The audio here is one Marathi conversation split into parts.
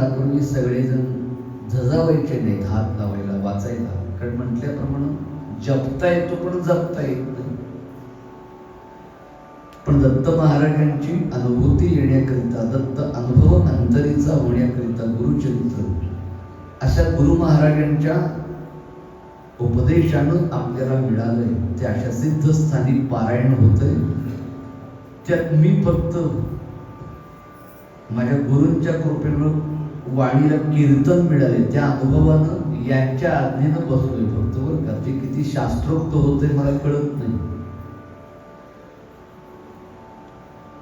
पूर्वी सगळेजण झजावायचे नाहीत हात लावायला वाचायला, कारण म्हटल्याप्रमाणे जपता येतो पण जपता येत नाही. पण दत्त महाराजांची अनुभूती येण्याकरिता, दत्त अनुभव अंतरीचा होण्याकरिता गुरुचरित्र अशा गुरु महाराजांच्या उपदेशानं आपल्याला मिळालंय. ते अशा सिद्ध स्थानी पारायण होतंय. त्यात मी फक्त माझ्या गुरूंच्या कृपेनं वाणीला कीर्तन मिळाले, त्या अनुभवानं यांच्या आज्ञेनं बसलोय फक्त. बरं का, ते किती शास्त्रोक्त होते मला कळत नाही,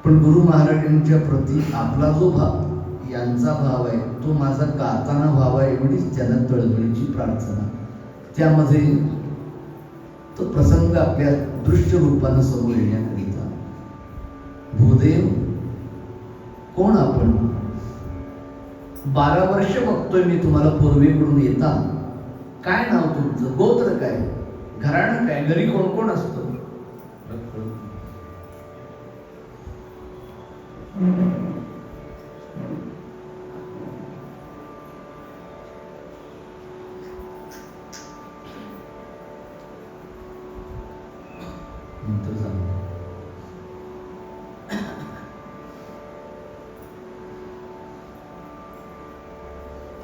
पण गुरु महाराजांच्या प्रती आपला जो भाव, यांचा भाव आहे तो माझा गाताना व्हावा एवढीच त्यांना तळमळीची प्रार्थना. त्यामध्ये तो प्रसंग आपल्या दृश्य रूपानं समोर येण्याकरिता, भूदेव कोण आपण? 12 वर्ष बघतोय मी तुम्हाला पूर्वेकडून येता. काय नाव तुमचं, गोत्र काय, घराणं काय, घरी कोण कोण असतं?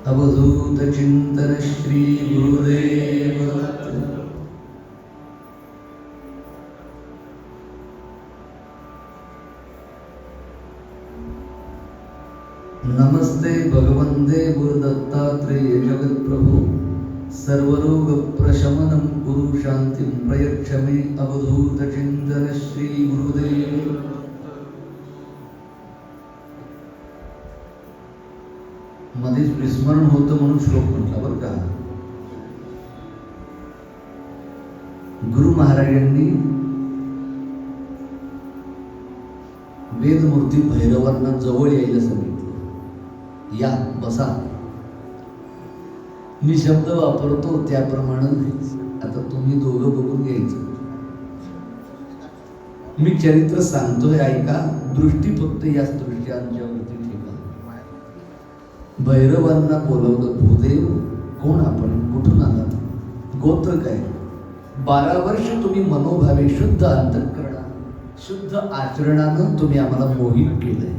अवधूत चिंतन श्री गुरुदेव नमस्ते भगवंते गुरुदत्तात्रेय जगत्प्रभु सर्वरोग प्रशमनं गुरु शांतिं प्रयच्छ मे. अवधूत चिंतन श्री गुरुदेव. मध्येच विस्मरण होतं म्हणून श्लोक म्हटला बरं का. गुरु महाराजांनी वेदमूर्ती भैरवांना जवळ यायला सांगितलं. या बसा. मी शब्द वापरतो त्याप्रमाणे आता तुम्ही दोघं बघून घ्यायचं. मी चरित्र सांगतोय ऐका, दृष्टी फक्त याच दृश्यांच्यावरती ठेवा. भैरवांना बोलवलं. भूदेव कोण आपण, कुठून आलात, गोत्र काय? 12 वर्ष तुम्ही मनोभावे शुद्ध अंतःकरणा, शुद्ध आचरणानं तुम्ही आम्हाला मोहित केलंय.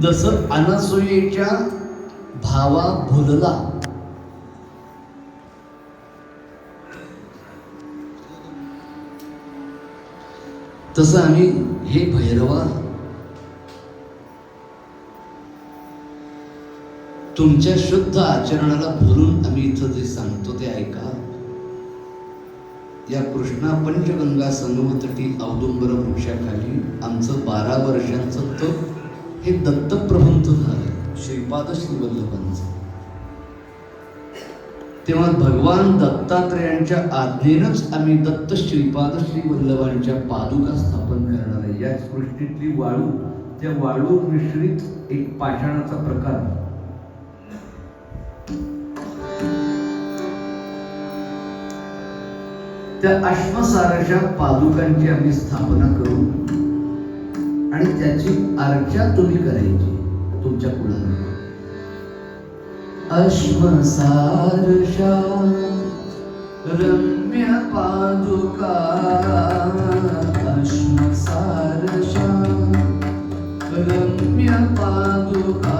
जसं अनसूयेच्या भावा भुलला तसं आम्ही, हे भैरवा तुमच्या शुद्ध आचरणाला भरून आम्ही इथं जे सांगतो ते ऐका. या कृष्णा पंचगंगा संगमतटी औदुंबर वृक्षाखाली आमचं 12 वर्षांचं तप हे दत्तप्रभूंचं झालं, श्रीपाद श्रीवल्लभांचं. तेव्हा भगवान दत्तात्रेयांच्या आज्ञेनंच आम्ही दत्त श्रीपाद श्रीवल्लभांच्या पादुका स्थापन करणार आहे. या सृष्टीतली वाळू, त्या वाळू मिश्रित एक पाषाणाचा प्रकार, त्या अश्मसाराच्या पादुकांची आम्ही स्थापना करू आणि त्याची अर्चा तुम्ही करायची तुमच्या कुळाला. अश्मसारशा रम्य पादुका, अश्मसारशा रम्य पादुका,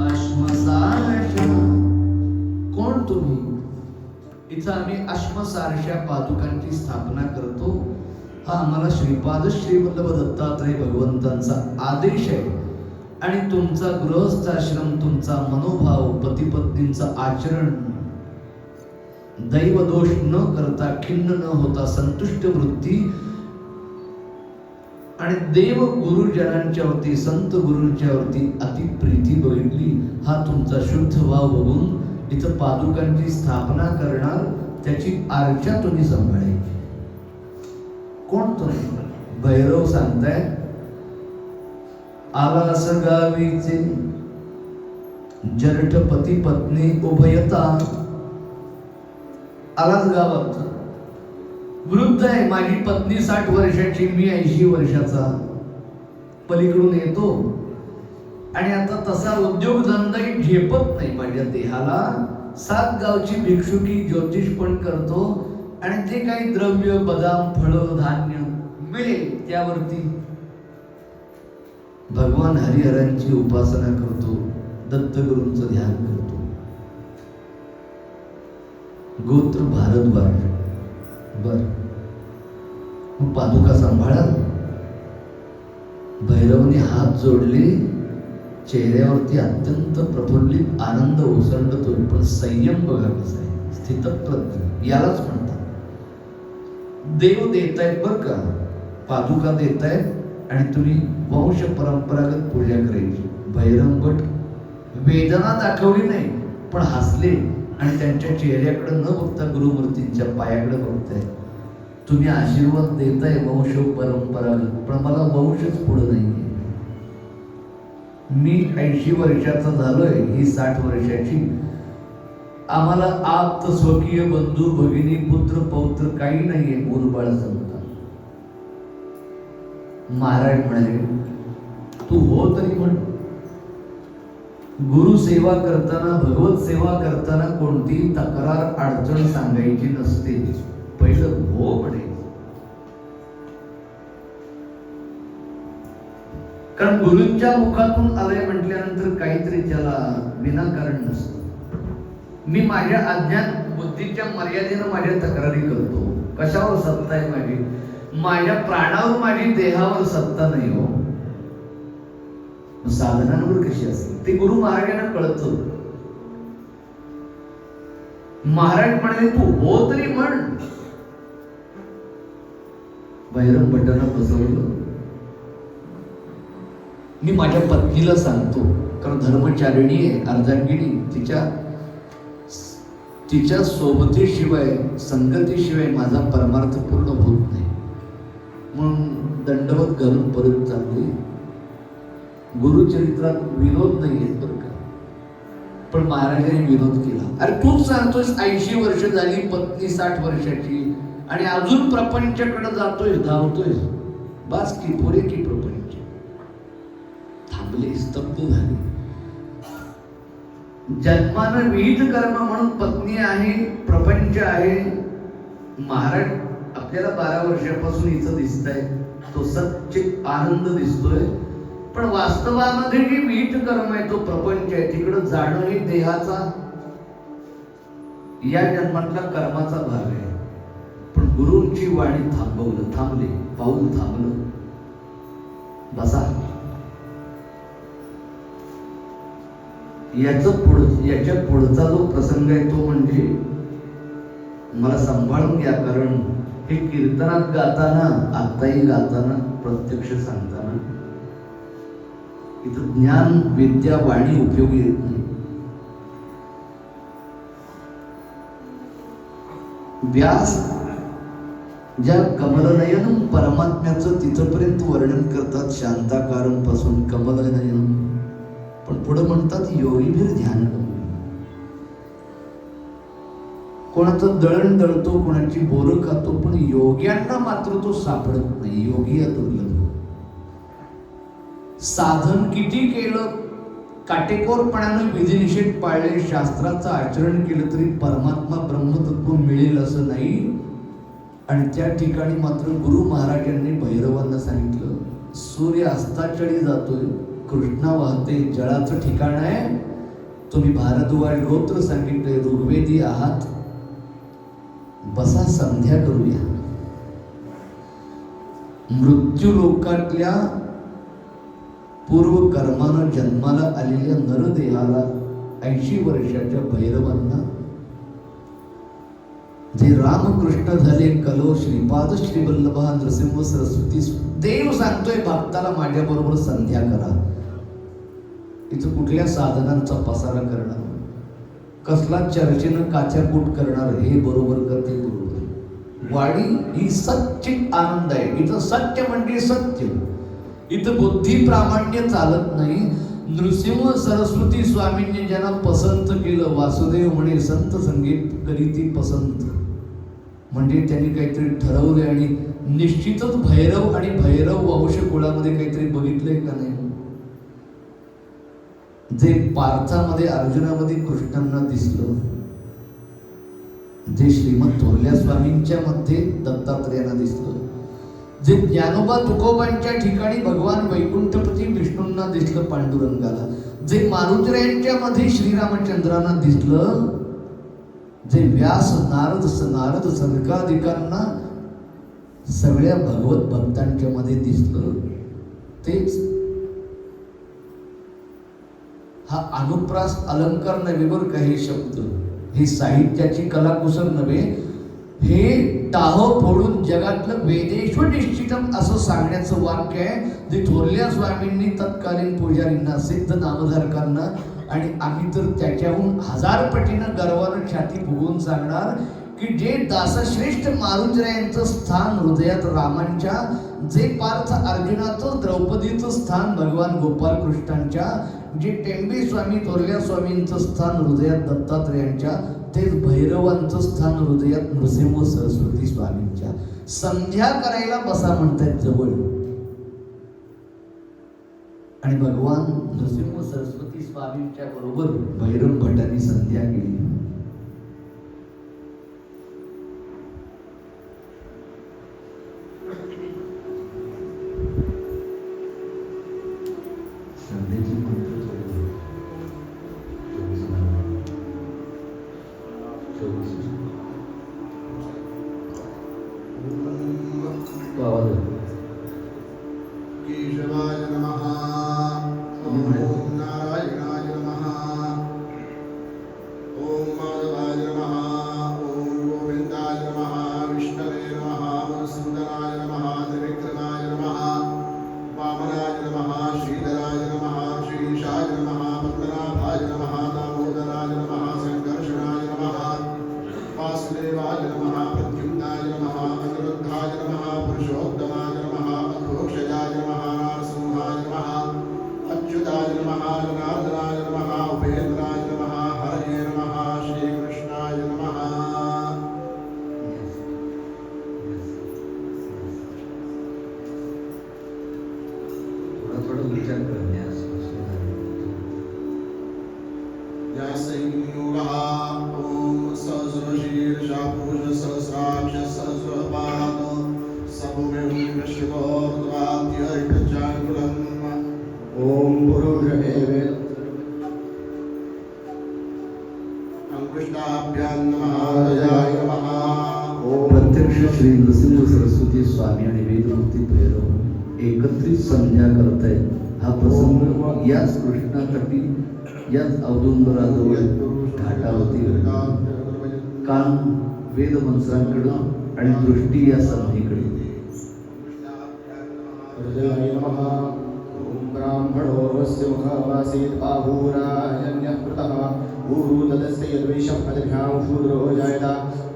अश्मसारशा. कोण तुम्ही? इथं आम्ही अश्मसारशा पादुकांची स्थापना करतो. हा आम्हाला श्रीपाद श्रीवल्लभ दत्तात्रय भगवंतांचा आदेश आहे. आणि तुमचा गृहस्थाश्रम, तुमचा मनोभाव, पती पत्नींचं आचरण, दैव दोष न करता, खिन्न न होता, संतुष्ट वृत्ती आणि देव गुरुजनांच्या वरती, संत गुरूंच्या वरती अति प्रीती बघितली. हा तुमचा शुद्ध भाव बघून इथं पादुकांची स्थापना करणार, त्याची अर्चा तुम्ही सांभाळायची. कोण तुम्ही? भैरव सांगताय, आलास गावीचे जरठ पती पत्नी उभयता. आलास गावात वृद्ध आहे, माझी पत्नी 60 वर्षाची, मी 80 वर्षाचा, पलीकडून येतो आणि आता तसा उद्योगधंदाही झेपत नाही माझ्या देहाला. 7 गावची भिक्षुकी, ज्योतिष पण करतो आणि जे काही द्रव्य, बदाम, फळं, धान्य मिळेल त्यावरती भगवान हरिहरांची उपासना करतो, दत्तगुरूंचं ध्यान करतो. गोत्र भारद्वाज. बर, मग पादुका सांभाळाल? भैरवने हात जोडले, चेहऱ्यावरती अत्यंत प्रफुल्लित आनंद ओसंडतोय. पण संयम बघा कसा आहे, स्थितप्रज्ञ यालाच म्हणतात. देव देतायत बर का, पादुका देतायत आणि तुम्ही वंश परंपरागत पूजा करायची. भैरवभट वेदना दाखवली नाही, पण हसले आणि त्यांच्या चेहऱ्याकडे न बघता गुरुमूर्तींच्या पायाकडे बघताय. तुम्ही आशीर्वाद देताय वंश परंपरागत, पण मला वंशच पुढे नाहीये. मी 80 वर्षाचा झालोय, ही 60 वर्षाची. आम्हाला आप्त स्वकीय बंधू भगिनी पुत्र पौत्र काही नाहीये, मूलबाळ जमतात. महाराज म्हणाले, तू हो तरी म्हण. गुरु सेवा करताना, भगवत सेवा करताना कोणती तक्रार अडचण सांगायची नसते. पहिलं हो म्हणे. कारण गुरूंच्या मुखातून आलंय म्हटल्यानंतर काहीतरी त्याला विनाकारण नसतं. मी माझ्या अज्ञान बुद्धीच्या मर्यादेनं माझ्या तक्रारी करतो. कशावर सत्ता आहे माझी? माझ्या प्राणावर, माझी देहावर सत्ता नाही हो. साधनांवर कशी असेल ते गुरु महाराजांना कळतं. महाराज म्हणाले, तू हो तरी म्हण. भैरव भटांना बसवलं. मी माझ्या पत्नीला सांगतो, कारण धर्मचारिणी आहे, अर्धांगिनी. तिच्या सोबतीशिवाय, संगतीशिवाय माझा परमार्थ पूर्ण होत नाही. म्हणून दंडवत घालून परत चाललोय. गुरुचरित्रात विनोद नाहीये बरं का, पण महाराजांनी विनोद केला. अरे तूच सांगतोयस 80 वर्ष झाली, पत्नी 60 वर्षाची आणि अजून प्रपंचाकडे जातोय, धावतोय. बास की, पुरे की प्रपंच. थांबले, स्तब्ध झाले. जन्मानं विहित कर्म म्हणून पत्नी आहे, प्रपंच आहे. महाराज आपल्याला 12 वर्षापासून हिचं दिसतंय, तो सच्चित आनंद दिसतोय. पण वास्तवामध्ये जे विहित कर्म आहे, तो प्रपंच आहे. तिकडं जाणं हे देहाचा, या जन्मातला कर्माचा भाग आहे. पण गुरूंची वाणी थांबले, पाऊल थांबलं. बसा. याच्या पुढचा जो प्रसंग आहे तो म्हणजे मला सांभाळून घ्या. कारण हे कीर्तनात गाताना, आत्ताही गाताना, प्रत्यक्ष सांगताना इथं ज्ञान, विद्या, वाणी उपयोगी येत नाही. व्यास ज्या कमलनयनम परमात्म्याचं तिथपर्यंत वर्णन करतात, शांताकारम पासून कमलनयनम. पण पुढे म्हणतात योगीभीर ध्यान. कोणाचं दळण दळतो, कोणाची बोरं खातो, पण योग्यांना मात्र तो सापडत नाही. योगी दुर्लभ. साधन किती केलं, काटेकोरपणानं विधिनिषेध पाळले, शास्त्राचं आचरण केलं तरी परमात्मा ब्रह्मतत्व मिळेल असं नाही. आणि त्या ठिकाणी मात्र गुरु महाराजांनी भैरवांना सांगितलं, सूर्य अस्ताचळी जातोय, कृष्णा वाहते जळाचं ठिकाण आहे. तुम्ही भारद्वाज गोत्र सांगितले, ऋग्वेदी आहात, बसा संध्या करूया. मृत्यू लोकातल्या पूर्व कर्मानं जन्माला आलेल्या नरदेहाला 80 वर्षाच्या भैरवांना जे रामकृष्ण झाले कलो श्रीपाद श्रीवल्लभा नृसिंह सरस्वती, देव सांगतोय भक्ताला माझ्या बरोबर संध्या करा. इथं कुठल्या साधनांचा पसारा करणार, कसला चर्चेनं काच्याकूट करणार, हे बरोबर करते बरोबर. वाडी ही सच्ची आनंद आहे. इथं सत्य म्हणजे सत्य, इथं बुद्धी प्रामाण्य चालत नाही. नृसिंह सरस्वती स्वामींनी ज्यांना पसंत केलं, वासुदेव म्हणे संत संगीत करीती पसंत, म्हणजे त्यांनी काहीतरी ठरवलंय आणि निश्चितच भैरव आणि भैरव वंश कुळामध्ये काहीतरी बघितलंय का नाही. जे पार्थामध्ये अर्जुनामध्ये कृष्णांना दिसलं, जे श्रीमद थोरल्या स्वामींच्या मध्ये दत्तात्रेयांना दिसलं, जे ज्ञानोबा तुकोबांच्या ठिकाणी भगवान वैकुंठपती विष्णूंना दिसलं पांडुरंगाला, जे मारुतीरायांच्या मध्ये श्रीरामचंद्रांना दिसलं, जे व्यास नारद सनकादिकांना सगळ्या भगवत भक्तांच्या मध्ये दिसलं, तेच हा अनुप्रास अलंकार नव्हे बरं का. हे शब्द, हे साहित्याची कलाकुसर नव्हे, हे टाह फोडून जगातलं वेदेश्वर निश्चितम असं सांगण्याचं वाक्य आहे, जे थोरल्या स्वामींनी तत्कालीन पुजारींना, सिद्ध नामधारकांना, आणि आम्ही तर त्याच्याहून 1000 पटीनं गर्वानं छाती फुगवून सांगणार की जे दासश्रेष्ठ मारुतीरायांचं स्थान हृदयात रामांच्या, जे पार्थ अर्जुनाचं द्रौपदीचं स्थान भगवान गोपाल कृष्णांच्या, जे टेंबे स्वामी थोरल्या स्वामींचं स्थान हृदयात दत्तात्रेयांच्या, तेच भैरवांचं स्थान हृदयात नृसिंह सरस्वती स्वामींच्या. संध्या करायला बसा म्हणतात जवळ, आणि भगवान नृसिंह सरस्वती स्वामींच्या बरोबर भैरव भटांनी संध्या केली. केशवाय नमः. ओम नारायणाय नमः. ओम माधवाय नमः. ओम गोविंदाय नमः. विष्णवे नमः. सुंदराय नमः. त्रिविक्रमाय नमः. वामनाय नमः. श्रीधराय नमः. श्रीशाय नमः. पद्मनाभाय नमः. दामोदराय नमः. संकर्षणाय नमः. वासुदेवाय नमः. प्रद्युम्नाय नमः. अनिरुद्धाय नमः. पुरुषोत्तमाय नमः. अद्भुक्षजाय नमः. नरसिंहाय नमः. अच्युताय नमः. जनार्दनाय नमः. उपेन्द्राय नमः. हरये नमः. श्रीकृष्णाय नमः. थोडा विचार करण्यास व्यासयोगः. ओम सहस्रशीर्षा पुरुष सहस्राक्ष सहस्रपाद सभुमेव शिवोर्ध्वाद्यैतचाङ्गुलम्. ओम पुरुषमेव अंकुष्टाभ्यां नमः. दयाय नमः. ओम प्रत्यक्ष श्री नृसिंह सरस्वती स्वामी आणि वेदमूर्ती भैरव एकत्रित संध्या करतायत. हा प्रसंग याच कृष्णातटी, याच औदुंबराजवळ घाटावरती कान वेद मंत्रांकडं आणि दृष्टी या संधीकडे. हृदयाय नमः. ओम ब्राह्मणोऽस्य मुखमासीत् बाहुरायण्यः कृतः. ऊरु तदस्य यद्वैषं पदभ्यां शूद्रो जायत.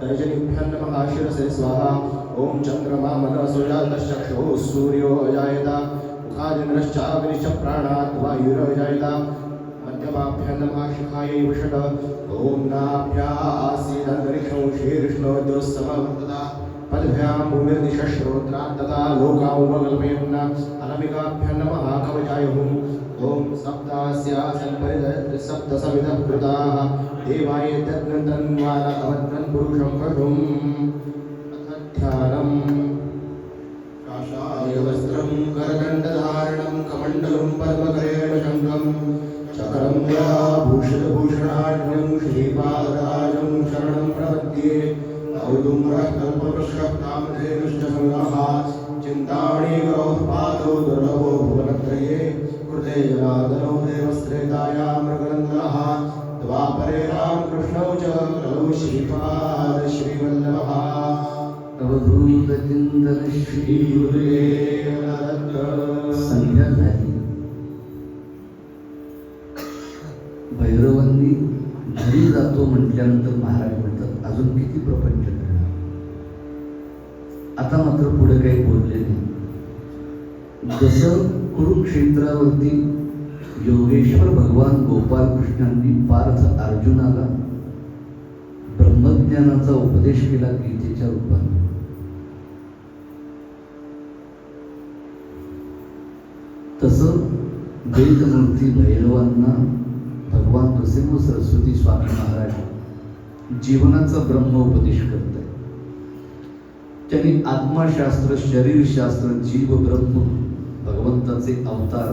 तर्जनीभ्यं नमः. शिरसे स्वाहा. ओम चन्द्रमा मनसो जातश्चक्षुः सूर्यो जायत. मुखादिन्द्रश्चाग्निश्च प्राणात् वायुर्जायत. मध्यमाभ्यं नमः. शिखायै विषट. ओम नाभ्यासीदन्तरिक्षं शीर्ष्णोद्योत्सवः. पद्भ्यां भूमिर्दिशश्रोत्रात् तथा लोकामुपकल्पयन्. अनामिकाभ्यं नमः. कवचाय हुम्. ओम सप्तास्यासन् परिदत् सप्तसमितः कृताः. देवाय तन्वान अवद्वन् पुरुषं पशुम्. अथ ध्यानम्. काशाय आर्यवस्त्रं करदण्डधारणं कमण्डलं पद्मकरेण शङ्खं चक्रं भूषितभूषणाढ्यं श्रीपादराजं शरणं प्रपद्ये औदुम्रः कल्पवृक्षः कामधेनुश्च संगः चिन्तामणि गौरपादो दुर्लभो भुवनत्रये कृते जनार्दनो देवश्रेतायां मृगनन्दनः द्वापरे रामकृष्णौ च कलौ श्रीपाद श्रीवल्लभः अवधूत चिंतन श्री गुरुदेव दत्त। संध्या झाली. भैरवांनी घरी जातो म्हटल्यानंतर महाराज म्हणतात अजून किती प्रपंच करणार. आता मात्र पुढे काही बोलले नाही. जसं कुरुक्षेत्रावरती योगेश्वर भगवान गोपाल कृष्णांनी पार्थ अर्जुनाला ब्रह्मज्ञानाचा उपदेश केला गीतेच्या रूपाने, तसं वेदमूर्ती भैरवांना भगवान नृसिंह सरस्वती स्वामी महाराज जीवनाचा ब्रह्मोपदेश करत आहेत. त्यांनी आत्माशास्त्र, शरीरशास्त्र, जीव ब्रह्म भगवंताचे अवतार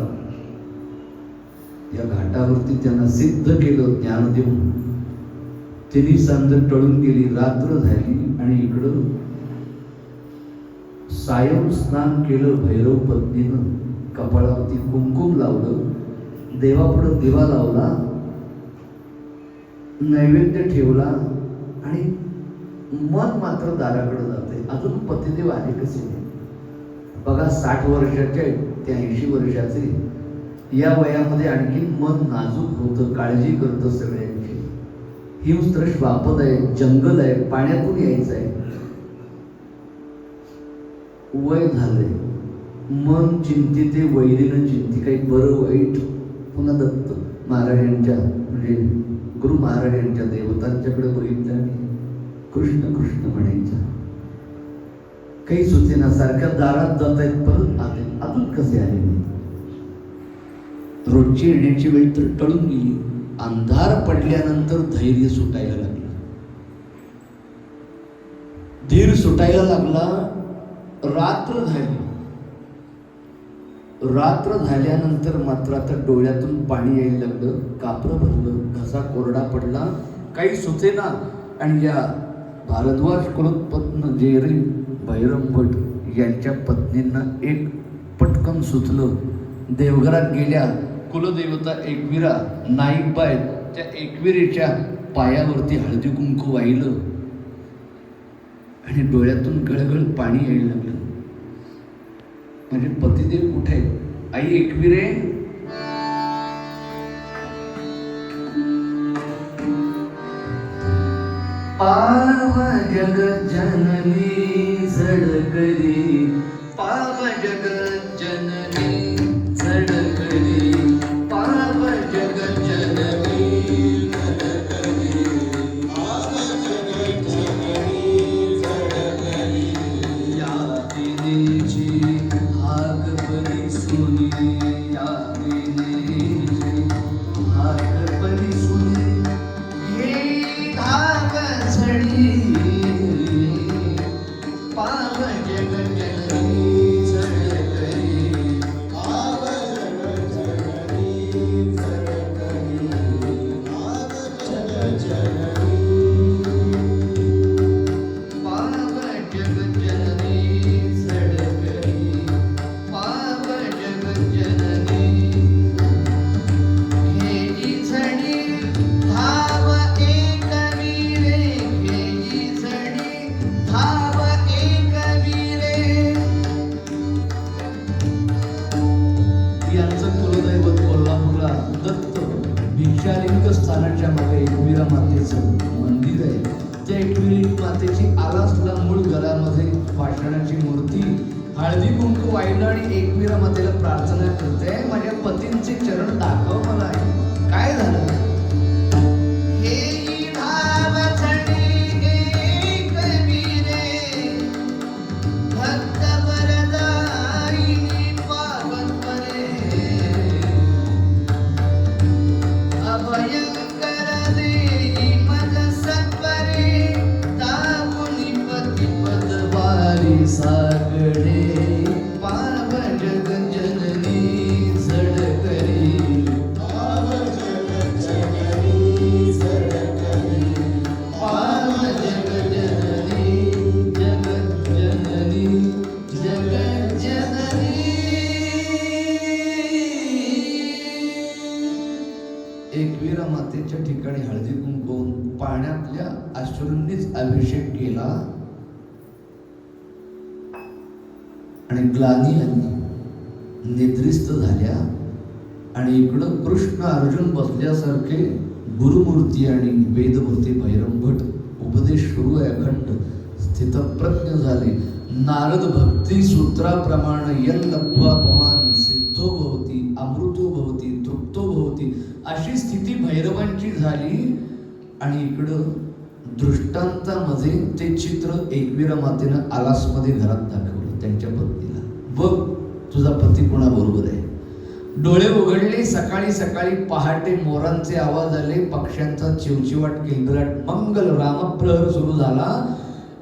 या घाटावरती त्यांना सिद्ध केलं ज्ञान देऊन. तिन्ही सांज टळून गेली, रात्र झाली आणि इकडं सायं स्नान केलं भैरव पत्नीनं. कपाळावरती कुंकुम लावलं, देवापुढं दिवा लावला, नैवेद्य ठेवला आणि मन मात्र दाराकडे जाते. अजून पतिदेव आले कसे नाही. बघा 60 वर्षाचे आहेत, ते 80 वर्षाचे. या वयामध्ये आणखी मन नाजूक होतं, काळजी करतं सगळ्यांची. हिंस्त्र श्वापद आहे, जंगल आहे, पाण्यातून यायचं आहे. वय झालंय, मन चिंतिते, वैरीनं चिंती, काही बरं वाईट. पुन्हा दत्त महाराजांच्या म्हणजे गुरु महाराजांच्या देवतांच्याकडे बघितलं आणि कृष्ण कृष्ण म्हणायच्या. काही सुचेना, सारख्या दारात जात आहेत, परत आले, अजून कसे आले नाही. रोजची येण्याची वेळ तर टळून गेली. अंधार पडल्यानंतर धैर्य सुटायला लागलं, धीर सुटायला लागला. रात्र झाली. रात्र झाल्यानंतर मात्र आता डोळ्यातून पाणी यायला लागलं, कापरं भरलं, घसा कोरडा पडला, काही सुचेना. आणि या भारद्वाज कुलोत्पन्न जेरे भैरमभट यांच्या पत्नींना एक पटकन सुचलं. देवघरात गेल्या, कुलदेवता एकविरा नाईकबा आहेत, त्या एकविरेच्या पायावरती हळदी कुंकू वाहिलं आणि डोळ्यातून गळगळ पाणी यायला लागलं. म्हणजे पतिदेव कुठे आहेत? आई एकविरे, पाव जगत जननी झडकरी, पाव जगत जननी झडकरी, पाव जगत जननी झडकरी, पाव जगत जननी झडकरी. या दिनेची हाक बरी सुनी, या दिनेची हाक बरी सुनी, हे धाग झडी, पाव जगत जननी झडकरी, पाव जगत जननी झडकरी, पाव जगत जननी, पाव जगत जननी झडकरी, पाव जगत जननी. हे झडी धाव एकवीरे, हे झडी धाव एकवीरे. यांचं कुलदैवत कोल्हापूरला दत्त भिक्षालिंग स्थानाच्या मागे एकविरा मातेचं मंदिर आहे. त्या एकविरी मातेची आलासला मूळ घरामध्ये पाषाणाची मूर्ती, हळदी कुंकू वाहिलं आणि एकविरा मातेला प्रार्थना करते, माझ्या पतींचे चरण दाखव मला. काय झालं? हे भाव झडी एकवीरे, भक्त वरदायिनी पावन परे, अभयंकर देई मज सत्वरे, दामुनी पती पदवारी सागडे, पाव एकविरा मातेच्या ठिकाणी हळदी कुंकवून पाण्यातल्या अश्रूंनीच अभिषेक केला आणि ग्लानी निद्रिस्त झाल्या आणि इकडं कृष्ण अर्जुन बसल्यासारखे गुरुमूर्ती आणि वेदमूर्ती भैरमभट उपदेश सुरू आहे अखंड स्थितप्रज्ञ झाले. नारद भक्ती सूत्राप्रमाणे यल्लब्ध्वा पमान सिद्धो भवती अमृतो भवती तृप्तो भवती अशी स्थिती भैरवांची झाली. आणि इकडं दृष्टांतामध्ये ते चित्र एकविरा मातेनं आलासमध्ये घरात दाखवलं त्यांच्या पत्नीला. बघ तुझा पती कोणाबरोबर आहे. डोळे उघडले. सकाळी सकाळी पहाटे मोरांचे आवाज आले, पक्ष्यांचा चिवचिवाट किलबिलाट मंगल रामप्रहर सुरू झाला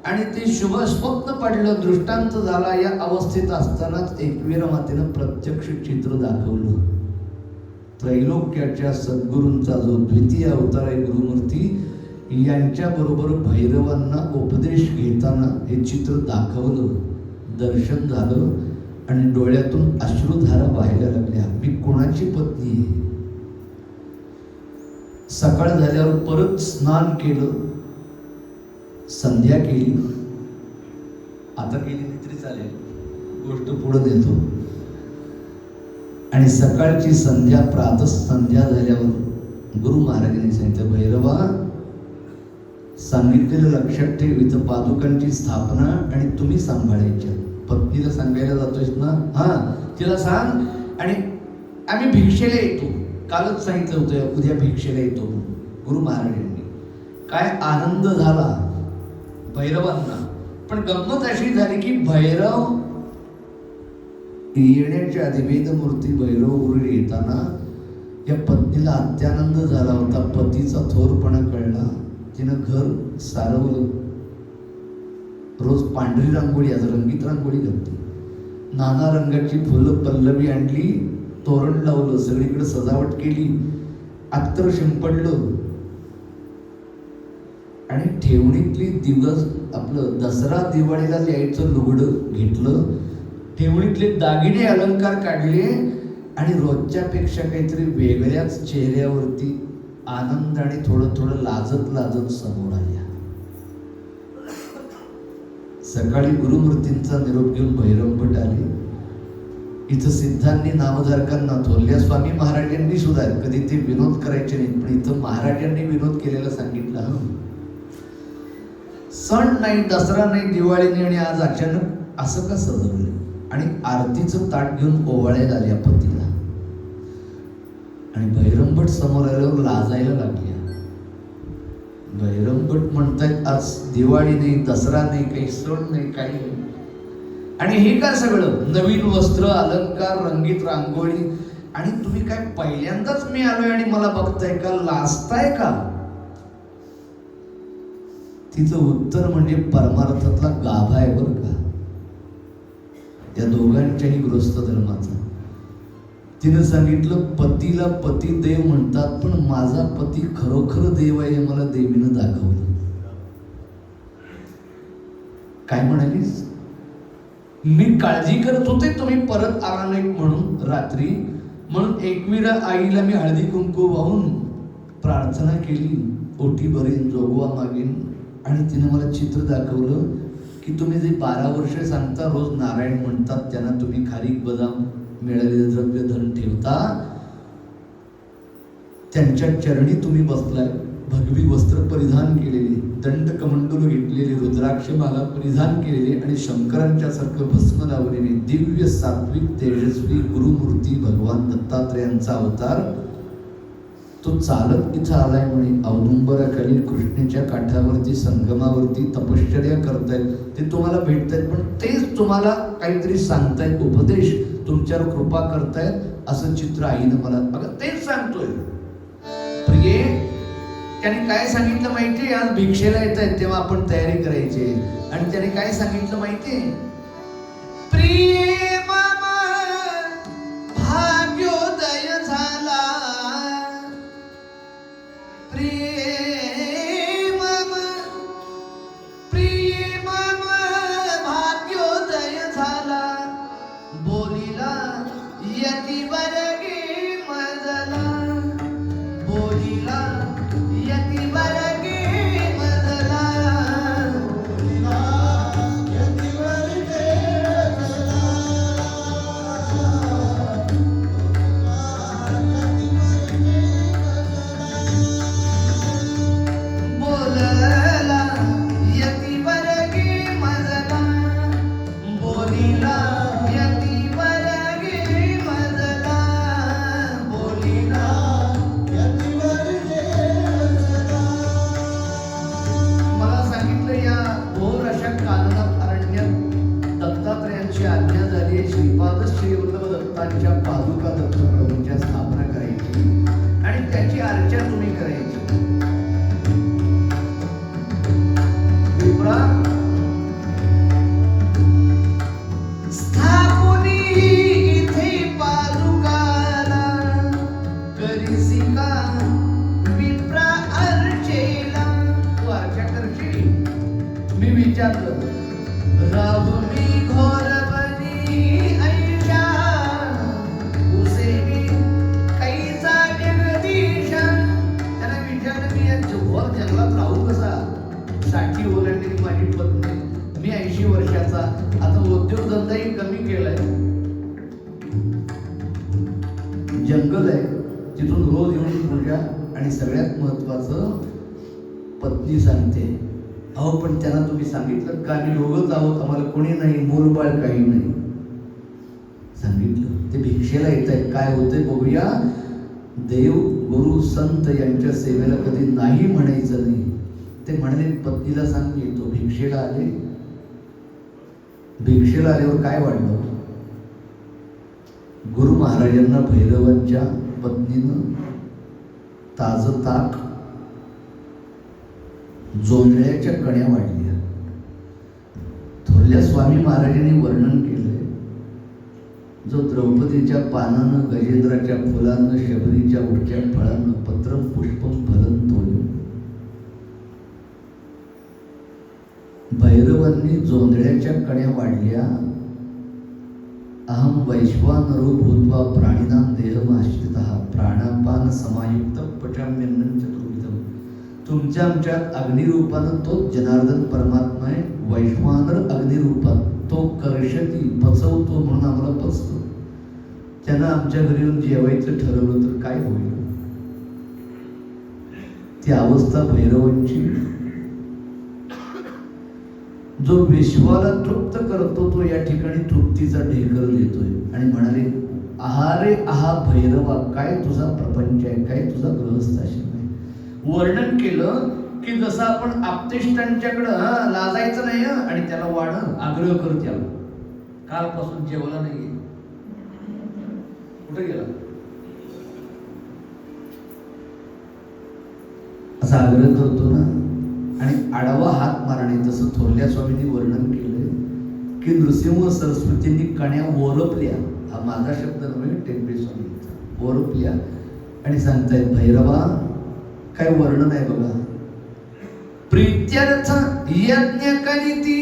आणि ते शुभ स्वप्न पडलं, दृष्टांत झाला. या अवस्थेत असतानाच एकविरा मातेनं प्रत्यक्ष चित्र दाखवलं. त्रैलोक्याच्या सद्गुरूंचा जो द्वितीय अवतार आहे गुरुमूर्ती यांच्या बरोबर भैरवांना उपदेश घेताना हे चित्र दाखवलं, दर्शन झालं आणि डोळ्यातून अश्रुधारा व्हायला लागल्या. मी कोणाची पत्नी आहे. सकाळ झाल्यावर परत स्नान केलं, संध्या केली. आता केली तरी चालेल, गोष्ट पुढे देतो. आणि सकाळची संध्या प्रातः संध्या झाल्यावर गुरु महाराजांनी सांगितलं, भैरवा सांगितलेलं लक्षात ठेव, इथं पादुकांची स्थापना आणि तुम्ही सांभाळायच्या. पत्नीला सांगायला जातोयस ना, हा तिला सांग. आणि आम्ही भिक्षेला येतो, कालच सांगितलं होतं उद्या भिक्षेला येतो गुरु महाराजांनी. काय आनंद झाला भैरवांना. पण गंमत अशी झाली की भैरव येण्याच्या आधी वेदमूर्ती भैरववरून येताना या पत्नीला अत्यानंद झाला होता. पतीचा थोरपणा कळला. तिनं घर सारवलं. रोज पांढरी रांगोळी, आज रंगीत रांगोळी घातली. नाना रंगाची फुलं पल्लवी आणली, तोरण लावलं, सगळीकडे सजावट केली, अत्तर शिंपडलं आणि ठेवणीतली दिवस आपलं दसरा दिवाळीला द्यायचं लुगडं घेतलं, ठेवणीतले दागिने अलंकार काढले आणि रोजच्या पेक्षा काहीतरी वेगळ्याच चेहऱ्यावरती आनंद आणि थोडं थोडं लाजत लाजत समोर आल्या. सकाळी गुरुमूर्तींचा निरोप घेऊन भैरवभट आले. इथं सिद्धांनी नामधारकांना थोरल्या स्वामी महाराजांनी सुद्धा कधी ते विनोद करायचे नाहीत, पण इथं महाराजांनी विनोद केलेला सांगितलं. सण नाही, दसरा नाही, दिवाळी नाही आणि आज अचानक असं का सजवलं. आणि आरतीचं ताट घेऊन ओवाळायला आल्या पतीला. आणि भैरवभट समोर आल्यावर लाजायला लागल्या. भैरवभट म्हणतायत आज दिवाळी नाही, दसरा नाही, काही सण नाही, काही नाही. आणि हे काय सगळं नवीन वस्त्र, अलंकार, रंगीत रांगोळी. आणि तुम्ही काय पहिल्यांदाच मी आलोय आणि मला बघताय का, लाजताय का. तिचं उत्तर म्हणजे परमार्थातला गाभा आहे बरं का, या दोघांच्याही गृहस्थ धर्माचा. तिनं सांगितलं, पतीला पती देव म्हणतात, पण माझा पती खरोखर देव आहे हे मला देवीनं दाखवलं. काय म्हणालीस. मी काळजी करत होते तुम्ही परत आला नाही म्हणून रात्री, म्हणून एकविरा आईला मी हळदी कुंकू वाहून प्रार्थना केली, ओटी भरीन, जोगवा मागेन. आणि तिनं मला चित्र दाखवलं की तुम्ही जे 12 वर्ष सांगता रोज नारायण म्हणतात त्यांना तुम्ही खारीक बदाम मिळालेले द्रव्य धन ठेवता, त्यांच्या चरणी तुम्ही बसलाय. भगवी वस्त्र परिधान केलेले, दंड कमंडलू घेतलेले, रुद्राक्ष माला परिधान केलेले आणि शंकरांच्या सारखं भस्म लावलेले दिव्य सात्विक तेजस्वी गुरुमूर्ती भगवान दत्तात्रेयांचा अवतार. तो चालत इथं आलाय म्हणे. औदुंबराखाली कृष्णेच्या काठावरती संगमावरती तपश्चर्या करतायत, ते तुम्हाला भेटतायत, पण तेच तुम्हाला काहीतरी सांगतायत, उपदेश तुमच्यावर कृपा करतायत असं चित्र आईनं मला. अगं तेच सांगतोय प्रिये. त्याने काय सांगितलं माहितीये, आज भिक्षेला येत आहेत तेव्हा आपण तयारी करायची. आणि त्याने काय सांगितलं माहितीये, प्रिये मामा भाग्योदय झाला, प्रिये मामा भाग्योदय झाला, बोलीला यती वर्गी मजला, बोलिला यती बरगे मजला बोलला यती बरगे मजला बोलिला यती बरगे मजला बोलिला मला सांगितलं या घोर अशा काननात अरण्यात दत्तात्रयांची आज्ञा झाली आहे श्रीपाद श्री वल्लभ दत्तांच्या पादुका दत्तप्रभूंच्या स्थापना करायची आणि त्याची अर्चा तुम्ही करायची. विप्रा स्थापुनी इथे पादुकाला करीसी का विप्रा अर्चेला. तू अर्चा करशील. मी विचारलं राहू मी घोर बनी ऐशा उसेवी कैसा जगदीशा. त्याला विचारलं मी या घोर जंगलात राहू कसा. साठी ओलांडलेली माझी पत्नी, मी 80 वर्षाचा, आता उद्योगधंदाही कमी केलाय. जंगल आहे तिथून रोज येऊन पूजा आणि सगळ्यात महत्वाचं पत्नी सांगते अहो पण त्यांना तुम्ही सांगितलं का आम्ही दोघंच आहोत, आम्हाला कोणी नाही, मूलबाळ काही नाही. सांगितलं ते भिक्षेला येत आहेत. काय होतंय बघूया. देव गुरु संत यांच्या सेवेला कधी नाही म्हणायचं नाही. ते म्हणाले पत्नीला सांग येतो. भिक्षेला आले. भिक्षेला आल्यावर काय वाढलं. गुरु महाराजांना भैरवांच्या पत्नीनं ताजं ताक जोंधळ्याच्या कण्या वाढल्या. थोरल्या स्वामी महाराजांनी वर्णन केलंय जो द्रौपदीच्या पानानं गजेंद्राच्या फुलानं शबरीच्या उडक्या फळानं पत्रम पुष्पम फलन तोडून भैरवांनी जोंधळ्याच्या कण्या वाढल्या. अहम वैश्वानरो भूत्वा प्राणिनां देहमाश्रितः प्राणापान समायुक्त पचाम्यन्नं चतुर्विधम्. तुमच्या आमच्यात अग्निरूपानं तोच जनार्दन परमात्मा आहे. वैश्वानर अग्निरूपात तो कर्षती पचवतो म्हणून आम्हाला पचतो. त्यानं आमच्या घरी येऊन जेवायचं ठरवलं तर काय होईल. ती अवस्था भैरवांची. जो विश्वाला तृप्त करतो तो या ठिकाणी तृप्तीचा ढेकर देतोय आणि म्हणाले आहारे आहा भैरवा काय तुझा प्रपंच आहे, काय तुझा गृहस्थाश्रम आहे. वर्णन केलं की जसं आपण आपतेष्टांच्याकडं लाजायचं नाही आणि त्याला वाढ आग्रह कर. त्याला कालपासून जेवला नाहीये, कुठे गेला असा आग्रह करतो ना. आणि आडवा हात मारणे जसं थोरल्या स्वामींनी वर्णन केलंय की नृसिंह सरस्वतींनी कण्या ओरपल्या. हा माझा शब्द नव्हे, टेंबे स्वामींचा. ओरपल्या आणि सांगतायत भैरवा काय वर्णन आहे बघा. प्रीत्यर्थ यज्ञ करीती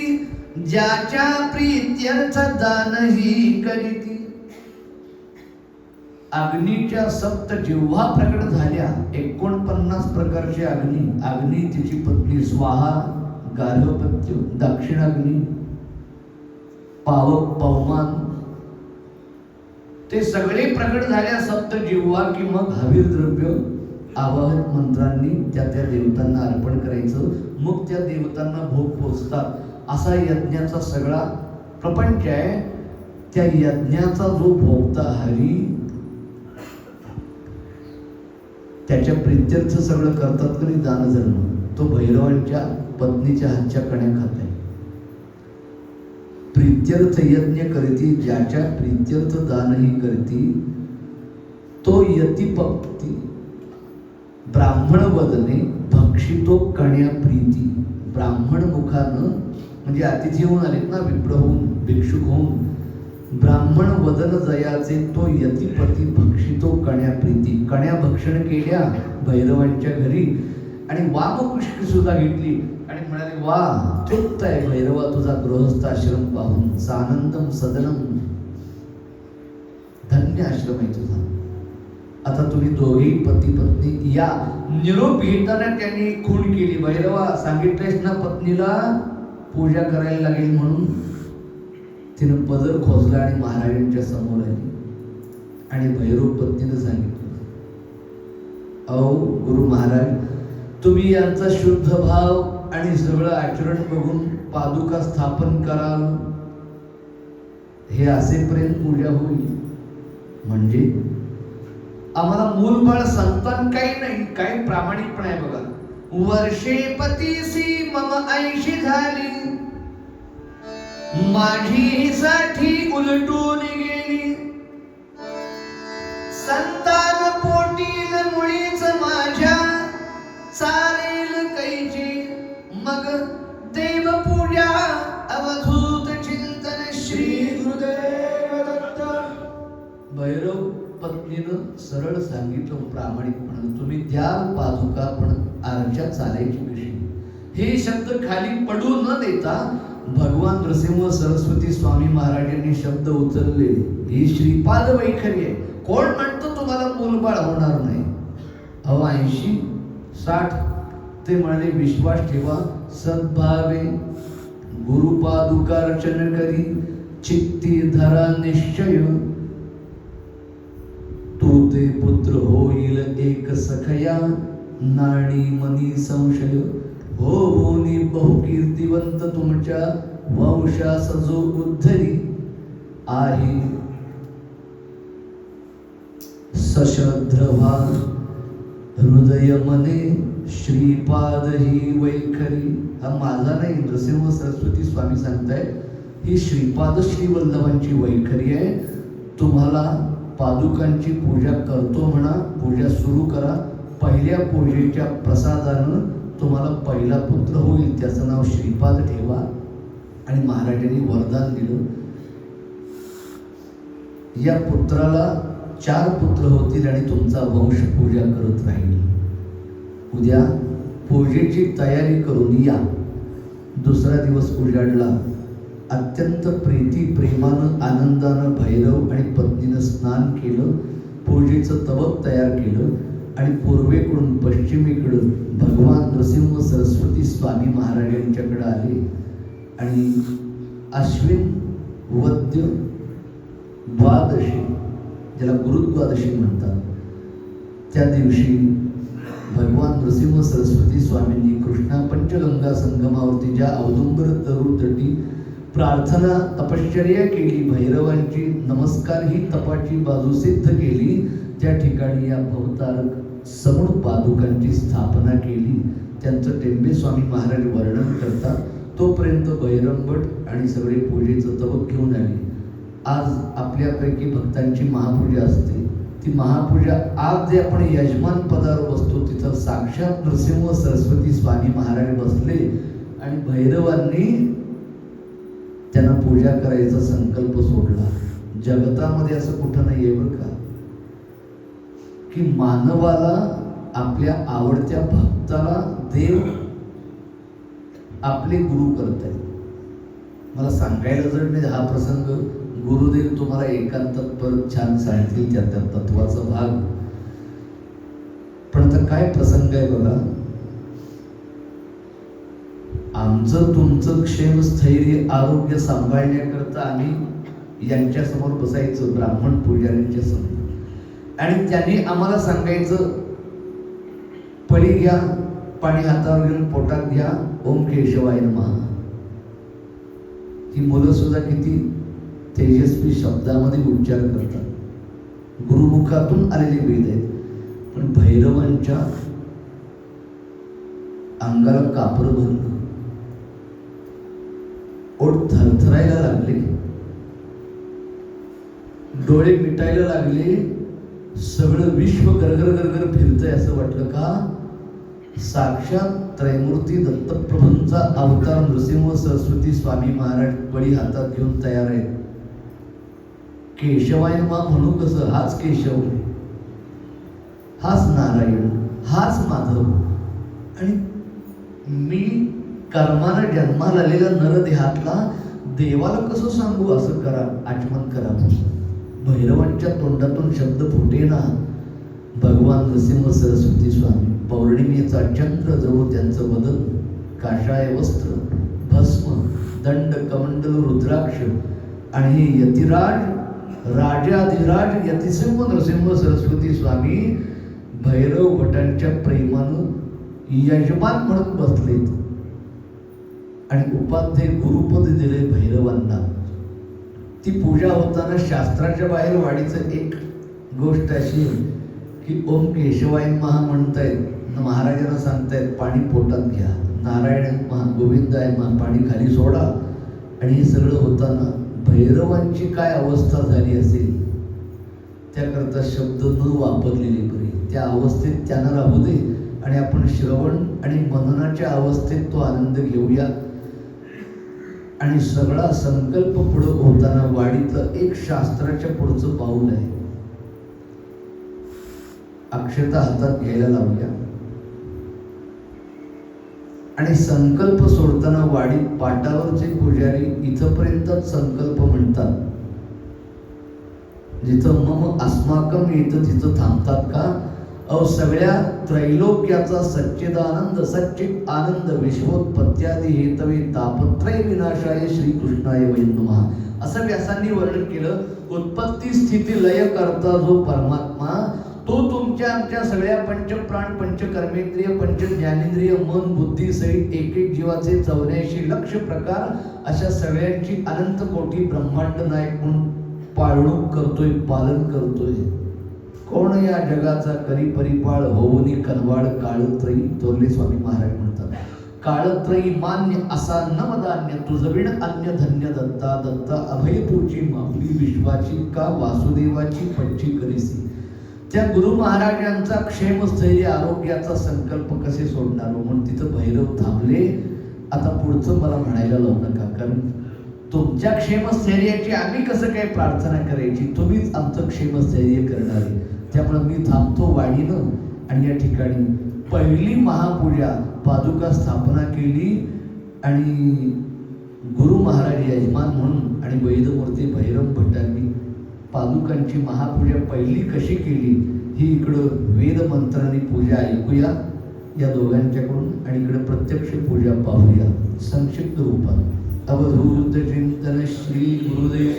ज्याच्या प्रीत्यर्थ दानही करीती. अग्नीच्या सप्त जिव्हा प्रकट झाल्या. 49 प्रकारचे अग्नी. अग्नी तिची पत्नी स्वाहा, गार्हपत्य, दक्षिणाग्नी, पावक, पवमान ते सगळे प्रकट झाल्या सप्त जिव्हा की मग हवीर द्रव्य आवाहन मंत्रांनी त्या त्या देवतांना अर्पण करायचं. मग त्या देवतांना भोग पोचतात. असा यज्ञाचा सगळा प्रपंच आहे. त्या यज्ञाचा जो भोगता हरी त्याच्या प्रीत्यर्थ सगळं करतात की दानधर्म. तो भैरवांच्या पत्नीच्या हातच्या कण्या खात आहे. प्रीत्यर्थ यज्ञ करती ज्याच्या प्रीत्यर्थ दानही करती तो यती पक्ती ब्राह्मण वदने भक्षितो कण्या प्रीती. ब्राह्मण मुखानं म्हणजे अतिथी होऊन आलेत ना, विप्र होऊन भिक्षुक होऊन. ब्राह्मण वदन जयाचे तो यतिपती भक्षितो कण्या प्रीती. कण्या भक्षण केल्या भैरवांच्या घरी आणि वामकुष्की सुद्धा घेतली आणि म्हणाले वा तृप्त आहे भैरवा तुझा गृहस्थ आश्रम पाहून. सानंदम सदनम धन्य आश्रम आहे तुझा. आता तुम्ही दोघेही पती पत्नी या. निरोप घेताना त्यांनी खूण केली. भैरवा सांगितलेस ना पत्नीला पूजा करायला लागेल म्हणून. तिनं पदर खोचला आणि महाराजांच्या समोर आली आणि भैरव पत्नीनं सांगितलं, अहो गुरु महाराज, तुम्ही यांचा शुद्ध भाव आणि सगळं आचरण बघून पादुका स्थापन कराल, हे असेपर्यंत पूजा होईल. म्हणजे आम्हाला मूलबाळ संतान काही नाही, काय प्रामाणिकपणा आहे बघा. वर्षे पतीसी मम 80 झाली, माझी साठी उलटून गेली. संतान पोटील मुळीच माझ्या, चालेल कैची मग देव पूजा. अवधूत चिंतन श्री गुरुदेव दत्त. भैरव पत्नीनं सरळ सांगितलं प्रामाणिकपणे, तुम्ही द्या पादुका, पण आरच्या चालायची कशी. हे शब्द खाली पडू न देता भगवान नृसिंह सरस्वती स्वामी महाराजांनी शब्द उचलले. ही श्रीपाद वैखरी आहे. कोण म्हणतो तुम्हाला मूलबाळ होणार नाही? अहो 80 60 ते म्हणाले विश्वास ठेवा, सद्भावे गुरुपादुका रचन करी, चित्ती धरा निश्चय, तू ते पुत्र होईल एक सखया, नाणी मनी संशय, हो होनी बहुकीर्तिवंत तुमच्या वंशास जो उद्धरी आहे. सश्रद्ध व्हा हृदय मने, श्रीपाद ही वैखरी. हा माझा नाही, नृसिंह सरस्वती स्वामी सांगताय, ही श्रीपाद श्रीवल्लभांची वैखरी आहे. तुम्हाला पादुकांची पूजा करतो म्हणा, पूजा सुरू करा. पहिल्या पूजेच्या प्रसादानं तुम्हाला पहिला पुत्र होईल, त्याचं नाव श्रीपाद ठेवा. आणि महाराजांनी वरदान दिलं, या पुत्राला 4 पुत्र होतील आणि तुमचा वंश पूजा करत राहील. उद्या पूजेची तयारी करून या. दुसरा दिवस उजाडला. अत्यंत प्रीती प्रेमानं आनंदानं भैरव आणि पत्नीनं स्नान केलं, पूजेचं तवक तयार केलं आणि पूर्वेकडून पश्चिमेकडून भगवान नृसिंह सरस्वती स्वामी महाराजांच्याकडे आले. आणि अश्विन वद्य द्वादशी, ज्याला गुरुद्वादशी म्हणतात, त्या दिवशी भगवान नृसिंह सरस्वती स्वामींनी कृष्णा पंचगंगा संगमावरती ज्या औदुंबर तरुतटी प्रार्थना तपश्चर्या केली, भैरवांची नमस्कार ही तपाची बाजू सिद्ध केली, त्या ठिकाणी या भवतारक समूळ पादुकांची स्थापना केली. त्यांचं टेंबे स्वामी महाराज वर्णन करतात. तोपर्यंत भैरवभट आणि सगळे पूजेचं तवक घेऊन आले. आज आपल्यापैकी भक्तांची महापूजा असते. ती महापूजा आज जे आपण यजमान पदावर बसतो, तिथं साक्षात नृसिंह सरस्वती स्वामी महाराज बसले आणि भैरवांनी त्यांना पूजा करायचा संकल्प सोडला. जगतामध्ये असं कुठं नाही आहे बरं का, की मानवाला आपल्या आवडत्या भक्ताला देव आपले गुरु करतायत. मला सांगायला जर नाही हा प्रसंग, गुरुदेव तुम्हाला एकांतात परत छान सांगतील त्या तत्वाचा भाग. पण आता काय प्रसंग आहे बघा. आमचं तुमचं क्षेम स्थैर्य आरोग्य सांभाळण्याकरता आम्ही यांच्या समोर बसायचं, ब्राह्मण पुजाऱ्यांच्या समोर, आणि त्यांनी आम्हाला सांगायचं पडी घ्या, पाणी हातावर घेऊन पोटात घ्या, ओम केशवाय नमः. ही मुलं सुद्धा किती तेजस्वी शब्दामध्ये उच्चार करतात, गुरुमुखातून आलेले वेद आहेत. पण भैरवांच्या अंगाला कापरं भरलं, ओठ थरथरायला लागले, डोळे मिटायला लागले, सगळं विश्व गरगर गरगर फिरतंय असं वाटलं. का? साक्षात त्रैमूर्ती दत्तप्रभूंचा अवतार नृसिंह सरस्वती स्वामी महाराज बळी हातात घेऊन तयार आहेत. केशवाय मा म्हणू कसं? हाच केशव, हाच नारायण, हाच माधव. आणि मी कर्माला जन्माला आलेला नरदेहातला देवाला कसं सांगू? असं करा, आचमन करा. भैरवांच्या तोंडातून शब्द फुटेना. भगवान नृसिंह सरस्वती स्वामी, पौर्णिमेचा चंद्र जवळ त्यांचं वदन, काषाय वस्त्र, भस्म, दंड, कमंडल, रुद्राक्ष आणि हे यतिराज, राजाधिराज यतिसिंह नृसिंह सरस्वती स्वामी भैरव भटांच्या प्रेमानं यजमान म्हणून बसलेत आणि उपाध्ये गुरुपद दिले भैरवांना. ती पूजा होताना शास्त्राच्या बाहेर वाडीचं एक गोष्ट अशी की ओम केशवाय महा म्हणतायत, महाराजांना सांगतायत पाणी पोटात घ्या, नारायण महा, गोविंदाय महा, पाणी खाली सोडा. आणि हे सगळं होताना भैरवांची काय अवस्था झाली असेल त्याकरता शब्द न वापरलेले बरे. त्या अवस्थेत त्यांना राहू दे आणि आपण श्रवण आणि मननाच्या अवस्थेत तो आनंद घेऊया. आणि सगळा संकल्प पुढं होताना वाडीतलं एक शास्त्राच्या पुढचं पाऊल आहे. अक्षता हातात घ्यायला लावल्या आणि संकल्प सोडताना वाडीत पाटावरचे पुजारी इथपर्यंतच संकल्प म्हणतात. जिथं मम अस्माकम येतं तिथं थांबतात का? सगळ्या त्रैलोक्याचा सच्चिदानंद, सच्चित आनंद, विश्वोत्पत्त्यादी हेतवे तापत्रय विनाशाय श्रीकृष्णाय वै नमः असं व्यासांनी वर्णन केलं. उत्पत्ती स्थिती लय करता जो परमात्मा, तो तुमच्या आमच्या सगळ्या पंचप्राण, पंचकर्मेंद्रिय, पंच ज्ञानेंद्रिय, मन, बुद्धी सहित एक एक जीवाचे 84 लक्ष प्रकार अशा सगळ्यांची अनंत कोटी ब्रह्मांड नायक म्हणून पाळणूक करतोय, पालन करतोय. कोण या जगाचा करी परिपाळ, होऊनी कनवाळ काळत्रयी. थोरले स्वामी महाराज म्हणतात, काळत्रयी मान्य असा नवधान्य, तुझविण अन्य धन्य दत्ता. दत्ता अभय पूची माऊली, विश्वाची का वासुदेवाची पच्ची करीसी. त्या गुरु महाराजांचा क्षेमस्थैर्य, आरोग्याचा संकल्प कसे सोडणार म्हणून तिथं भैरव थांबले. आता पुढचं मला म्हणायला लावू नका, कारण तुमच्या क्षेमस्थैर्याची आम्ही कसं काय प्रार्थना करायची, तुम्हीच आमचं क्षेमस्थैर्य करणारे. त्यामुळे मी थांबतो वाडीनं आणि या ठिकाणी पहिली महापूजा पादुका स्थापना केली आणि गुरु महाराज यजमान म्हणून आणि वैदमूर्ती भैरव भटांनी पादुकांची महापूजा पहिली कशी केली ही इकडं वेदमंत्रांनी पूजा ऐकूया या दोघांच्याकडून आणि इकडं प्रत्यक्ष पूजा पाहूया संक्षिप्त रूपात. अवधूत चिंतन श्री गुरुदेव.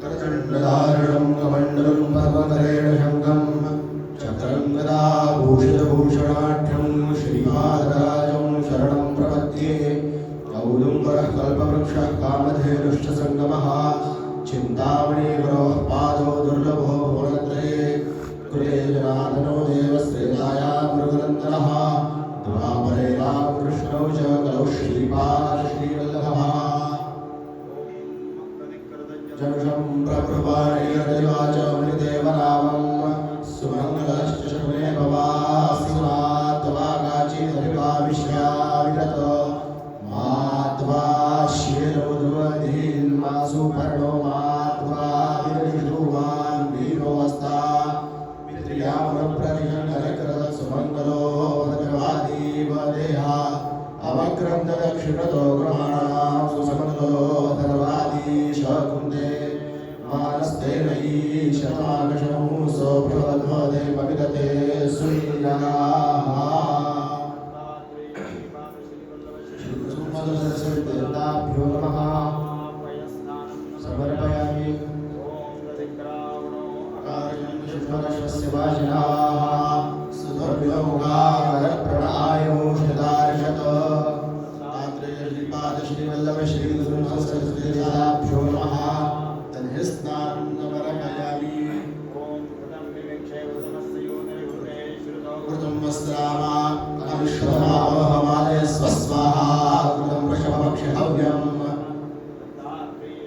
करचण्डधारणं कमण्डलं पर्वतरेण शङ्खं चक्रं गदाभूषितभूषणाढ्यं श्रीपादराजं शरणं प्रपद्ये. औदुम्बरः कल्पवृक्षः कामधेनुश्च सङ्गमः चिन्तामणि गुरोः पादो दुर्लभो भुवनत्रये. कृते जनार्दनो देवश्रेताया मृगनन्दनः द्वापरे रामकृष्णौ च कलौ श्रीपाद श्रीवल्लभः. जनुषं प्रभृवाच मृदेवनामं सुमङ्गलश्च शकुने भवासिवात्वाकाचिदभिभाविष्याविरत मात्वा श्येरोद्वधीन्मासु पर्णो मात्वा विरजिषुवान् वीरोऽस्ता पितृयामप्रतिशङ्करकृत सुमङ्गलो भद्रवादीव देहा अवक्रं दक्षिणतो ग्रहाणां सुसमङ्गलो धर्वादी शकुन्दे मानस्ते नयी शतमानशं सोऽभ्रवद्वदे पवितते सुनीलाः. श्रीसुमदसरस्वतीदेवताभ्यो नमः. समर्पयामि अकार्यं वाजिनाः सुधर्व्यमुखाकरप्रणायोषधार्षत. श्रीपाद श्रीवल्लभ श्रीसरस्वतीदेवताभ्यो नमः. तन्हि स्नानं समर्पयामि. कृतं वस्त्रामा अविश्वमावहमादय स्वस्वाहा. कृतं वृषभक्षहव्यम्.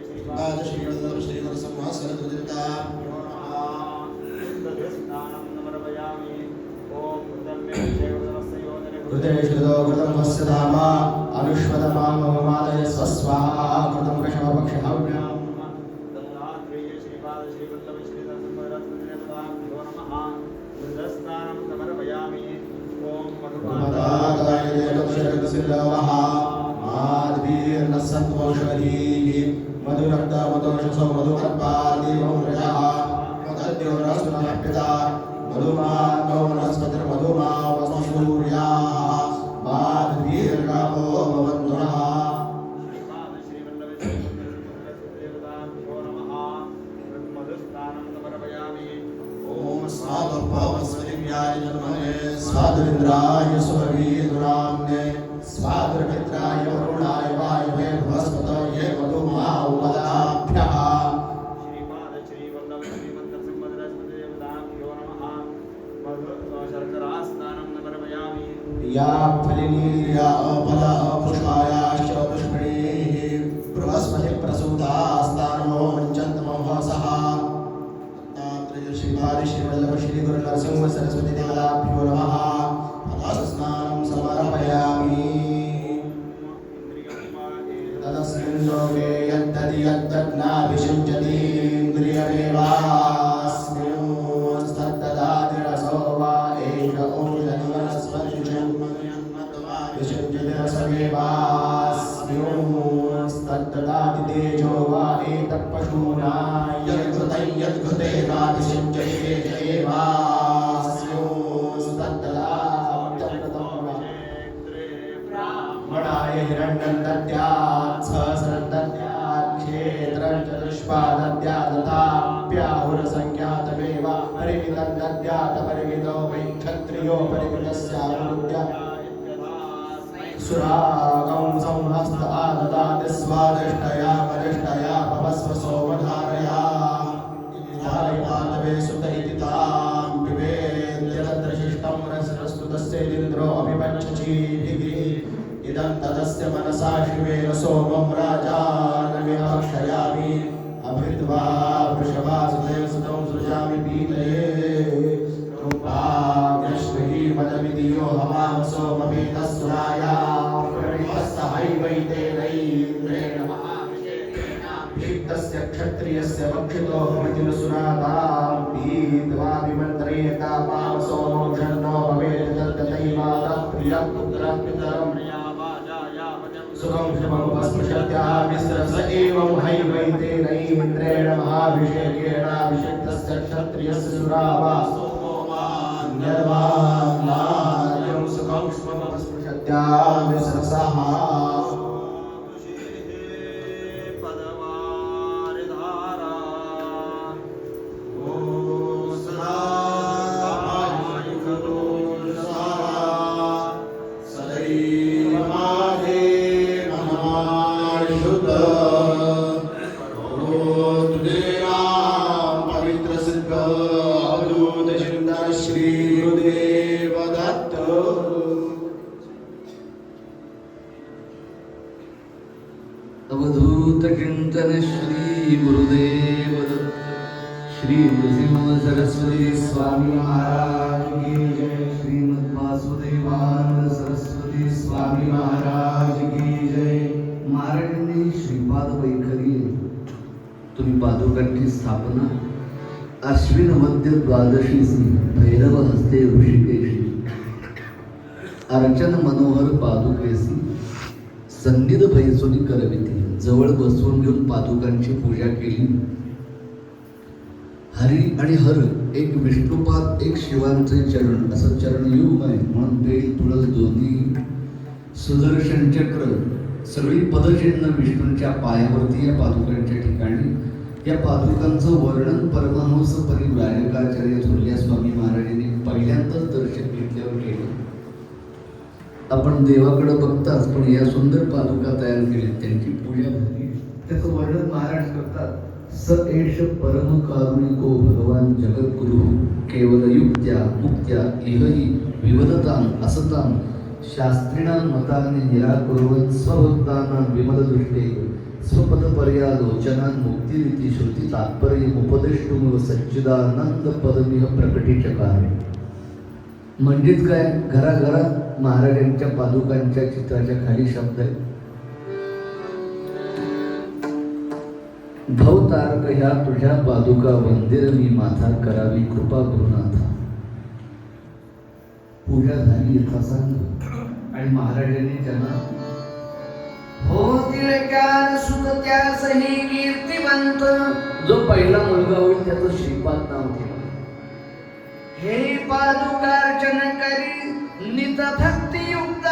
श्रीपाद श्रीवल्लभ श्रीनरसिंह सरस्वतीदेवताभ्यो कृतेषु कृतं वस्य धामा अनुष्वदमामहमादय स्वस्वाहा. कृतं वृषभक्षहव्यम्. माधवीर्न सत्त्वौषधीः मधुरक्त मधुरशसो मधुमत्पादेवं रजः मदद्योरस्मः पिता मधुमा नो वनस्पतिर्मधुमा वसुसूर्याः माधवीर्गावो भवन्तु नः ॐ स्वादुर्भवस्वरिव्याय जन्मने स्वादुरिन्द्राय सुरवीन्द्राम्ने स्वादुर्मित्राय वरुणाय वायवे बृहस्पतये मधुमा उपदाभ्यः या फलिनी या अफला अपुष्पायाश्च पुष्पिणीः बृहस्पतिप्रसूतास्तानो मञ्चन्तमोहसः श्रीपाद श्री गुरु नरसिंह सरस्वती देवताभ्यो नमः फलास्नानं समर्पयामि तदस्मिन् लोके यद्ददि यद्दन्नाभिषिञ्चति इन्द्रियमेवास्मिंस्तद्ददातिरसो वा एष ओषधिवनस्पतिषु विषिञ्चति रसमेवास्मिंस्तद्ददाति तेजो वा एतत्पशूनां यद्घृतं यद्घृते नाभिषिञ्चति ब्राह्मणाय हिरण्यं दद्यात् सहस्रं दद्यात् क्षेत्रं चतुष्पादद्यात् तथाप्याहुरसंख्यातमेव परिमितं दद्यात् परिमितो वै क्षत्रियो परिमितस्यानुद्यात् सुरागं संहस्त आददाति स्वादिष्टया वरिष्ठया भवस्व सोमधारया धारयितातवे सुत इति तां पिबेद्य तत्र शिष्टं रसरस्तु तस्यैन्द्रो अभिपञ्चचीभिः इदं तदस्य मनसा शिवेन सोमं राजानमिहक्षयामि अभृत्वा वृषभासुते सुतं सृजामि पीतये रूपाग्रश्वही मदमिति यो हवाम सोमपीतस्सुराया प्रणितस्सहैवैतेनैन्द्रेण महाभिषेकेनाभिषिक्तस्य क्षत्रियस्य वक्षितो भवतिनुसुरातां पीत्वा विमन्त्रयेतापां सोमो जन्नो भवेत् तद्गतैवातः प्रियः पुत्रः पितरं सुखं शुभमुपस्पृशत्या मिश्रस एवं हैवैतेनैन्द्रेण महाभिषेकेणाभिषिक्तस्य क्षत्रियस्य सुरावा निर्वाणायं सुखं शुभमुपस्पृशत्या मिश्रसः अवधूत चिंतन श्री गुरुदेव दत्त श्री नृसिंह सरस्वती स्वामी महाराज की जय श्रीमद वासुदेवानंद सरस्वती स्वामी महाराज की जय महाराजांनी श्रीपाद वैखरी तुम्ही पादुकांची स्थापना अश्विन मध्य द्वादशीसी भैरव हस्ते ऋषिकेशी अर्चन मनोहर पादुकेसी संगीत भैसोनी करविती जवळ बसवून घेऊन पादुकांची पूजा केली. हरी आणि हर एक विष्णुपाद एक शिवांचे चरण असं चरणयुग आहे म्हणून बेल तुळस दोन्ही सुदर्शन चक्र सगळी पदचिन्ह विष्णूंच्या पायावरती या पादुकांच्या ठिकाणी. या पादुकांचं वर्णन परमहंस परिव्राजकाचार्य थोरल्या स्वामी महाराजांनी पहिल्यांदाच दर्शन घेतल्यावर केलं. आपण देवाकडे बघताच पण या सुंदर पादुका तयार केल्या त्यांची पूजा झाली. त्याचं वर्णन महाराज करतात. स एष परम कारुणिको भगवान जगद्गुरु केवल युक्त्या मुक्त्या इहहि विवदतां असतां शास्त्रीणां मतानि निराकुर्वन् स्वभक्तानां विमलदृष्टे स्वपदपर्यालोचनां मुक्तिरिति श्रुती तात्पर्यमुपदेष्टुमिव सच्चिदानंद पदमिह प्रकटीचकारे. म्हणजेच काय, घराघरात महाराजांच्या पादुकांच्या चित्राच्या खाली शब्द आहे. भवतारक ह्या तुझ्या पादुका वंदिर मी माथा करावी कृपा गुरुनाथा. पूजा झाली यथासांग आणि महाराजांनी त्यांना होतील ज्ञान सुत त्यासही कीर्तिवंत. जो पहिला मुलगा होईल त्याचं श्रीपाद नाव ठेवा. हे पादुकार्चन करी नित भक्तियुक्त,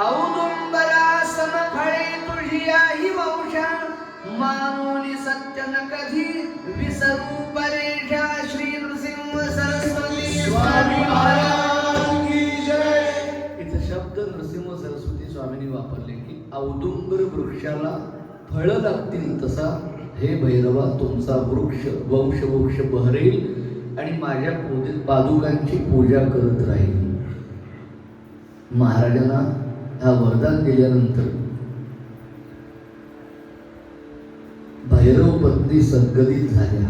औदुंबरासन फळे तुझी आई वंशा. मानोनी सत्य न कधी विसरू परेशा. श्री नृसिंह सरस्वती स्वामी महाराज की जय. इथे शब्द नृसिंह सरस्वती स्वामींनी वापरले की औदुंबर वृक्षाला फळं लागतील तसा हे भैरवा तुमचा वृक्ष वंश बहरेल आणि माझ्या पादुकांची पूजा करत राहील. महाराजांना हा वरदान दिल्यानंतर भैरव पत्नी सद्गदित झाल्या.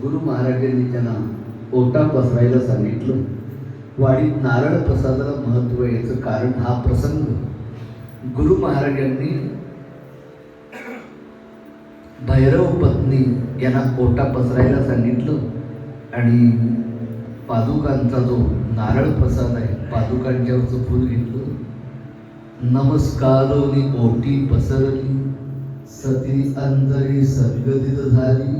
गुरु महाराजांनी त्यांना ओटा पसरायला सांगितलं. वाडीत नारळ प्रसादाला महत्व आहे. याचं कारण हा प्रसंग गुरु महाराजांनी भैरव पत्नी यांना ओटा पसरायला सांगितलं आणि पादुकांचा जो नारळ प्रसाद आहे पादुकांच्यावरचं फूल घेतलं. नमस्कारोनी ओटी पसरली, सती अंतरी सद्गदित झाली.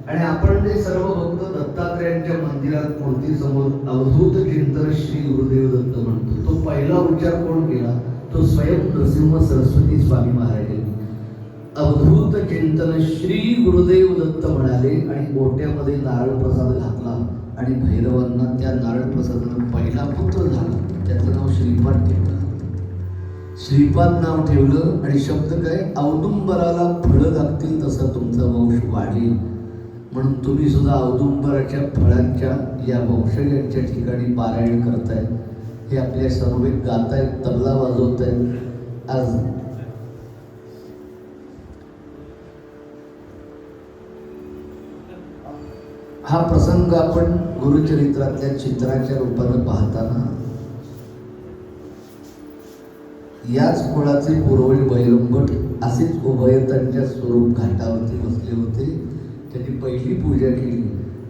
आणि आपण ते सर्व भक्त दत्तात्रयांच्या मंदिरात मूर्तीसमोर अवधूत चिंतन श्री गुरुदेव दत्त म्हणतो. तो पहिला उच्चार कोण केला? तो स्वयं नृसिंह सरस्वती स्वामी महाराजांनी. अवधूत चिंतन श्री गुरुदेव दत्त म्हणाले आणि ओट्यामध्ये नारळ प्रसाद घातला आणि भैरवांना त्या नारळ प्रसादानं पहिला पुत्र झाला. त्याचं नाव श्रीपाद ठेवलं. श्रीपाद नाव ठेवलं आणि शब्द काय? औदुंबराला फळं लागतील तसा तुमचा वंश वाढेल. म्हणून तुम्ही सुद्धा औदुंबराच्या फळांच्या या वंशजांच्या ठिकाणी पारायण करताय. हे आपल्या सर्व गातायत, तबला वाजवतायत. आज हा प्रसंग आपण गुरुचरित्रातल्या चित्राच्या रूपानं पाहताना याच कुळाचे पूर्वज भैरवभट असेच उभयतांच्या स्वरूप घाटावरती बसले होते. त्यांनी पहिली पूजा केली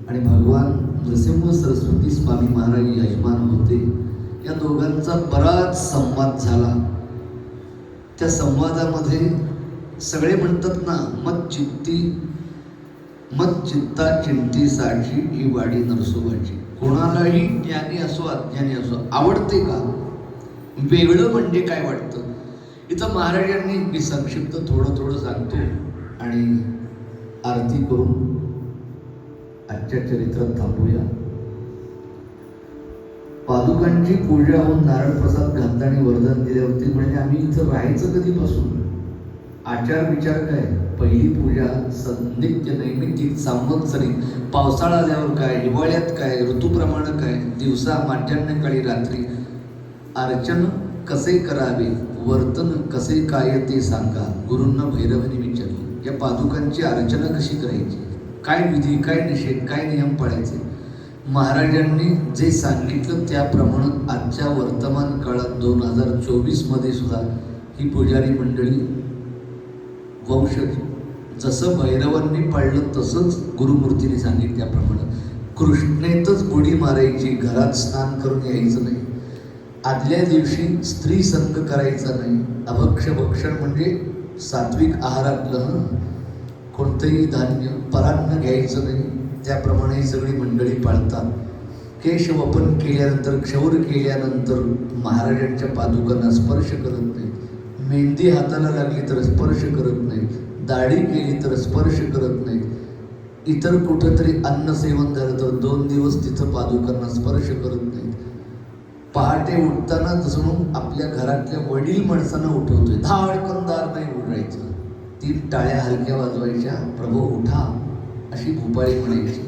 आणि भगवान नृसिंह सरस्वती स्वामी महाराज यजमान होते. या दोघांचा बराच संवाद झाला. त्या संवादामध्ये सगळे म्हणतात ना, मत चित्ता चिंतेसाठी ही वाडी नरसोबाची. कोणालाही ज्ञानी असो अज्ञानी असो आवडते का? वेगळं म्हणजे काय वाटतं? इथं महाराजांनी मी संक्षिप्त थोडं सांगतो आणि आरती करून आजच्या चरित्रात थांबूया. पादुकांची पूजा होऊन नारळ प्रसाद घातला आणि वरदान दिल्यावरती म्हणजे आम्ही इथं राहायचं कधीपासून? आचार विचार काय? पहिली पूजा नित्य नैमित्तिक संवत्सरी. पावसाळा आल्यावर काय, हिवाळ्यात काय, ऋतूप्रमाणे काय, दिवसा माध्यान्हकाळी रात्री. अर्चन कसे करावे, वर्तन कसे काय ते सांगा. गुरूंना भैरवांनी विचारले. या पादुकांची अर्चना कशी करायची, काय विधी, काय निषेध, काय नियम पाळायचे. महाराजांनी जे सांगितलं त्याप्रमाणे आजच्या वर्तमान काळात 2024 मध्ये सुद्धा ही पुजारी मंडळी वंशज जसं भैरवांनी पाळलं तसंच गुरुमूर्तीने सांगितल्याप्रमाणे कृष्णेतच बुडी मारायची. घरात स्नान करून यायचं नाही. आदल्या दिवशी स्त्री संग करायचा नाही. अभक्ष भक्षण म्हणजे सात्विक आहारातलं कोणतंही धान्य परान्न घ्यायचं नाही. त्याप्रमाणे ही सगळी मंडळी पाळतात. केशवपन केल्यानंतर, क्षौर केल्यानंतर महाराजांच्या पादुकांना स्पर्श करत नाही. मेहंदी हाताला लागली तर स्पर्श करत नाही. दाढी केली तर स्पर्श करत नाही. इतर कुठंतरी अन्न सेवन झालं तर 2 दिवस तिथं पादुकांना स्पर्श करत नाहीत. पहाटे उठताना जसं आपल्या घरातल्या वडील माणसांना उठवतोय, धाडकन दार नाही उठायचं. 3 टाळ्या हलक्या वाजवायच्या, प्रभू उठा अशी भूपाळी म्हणायची.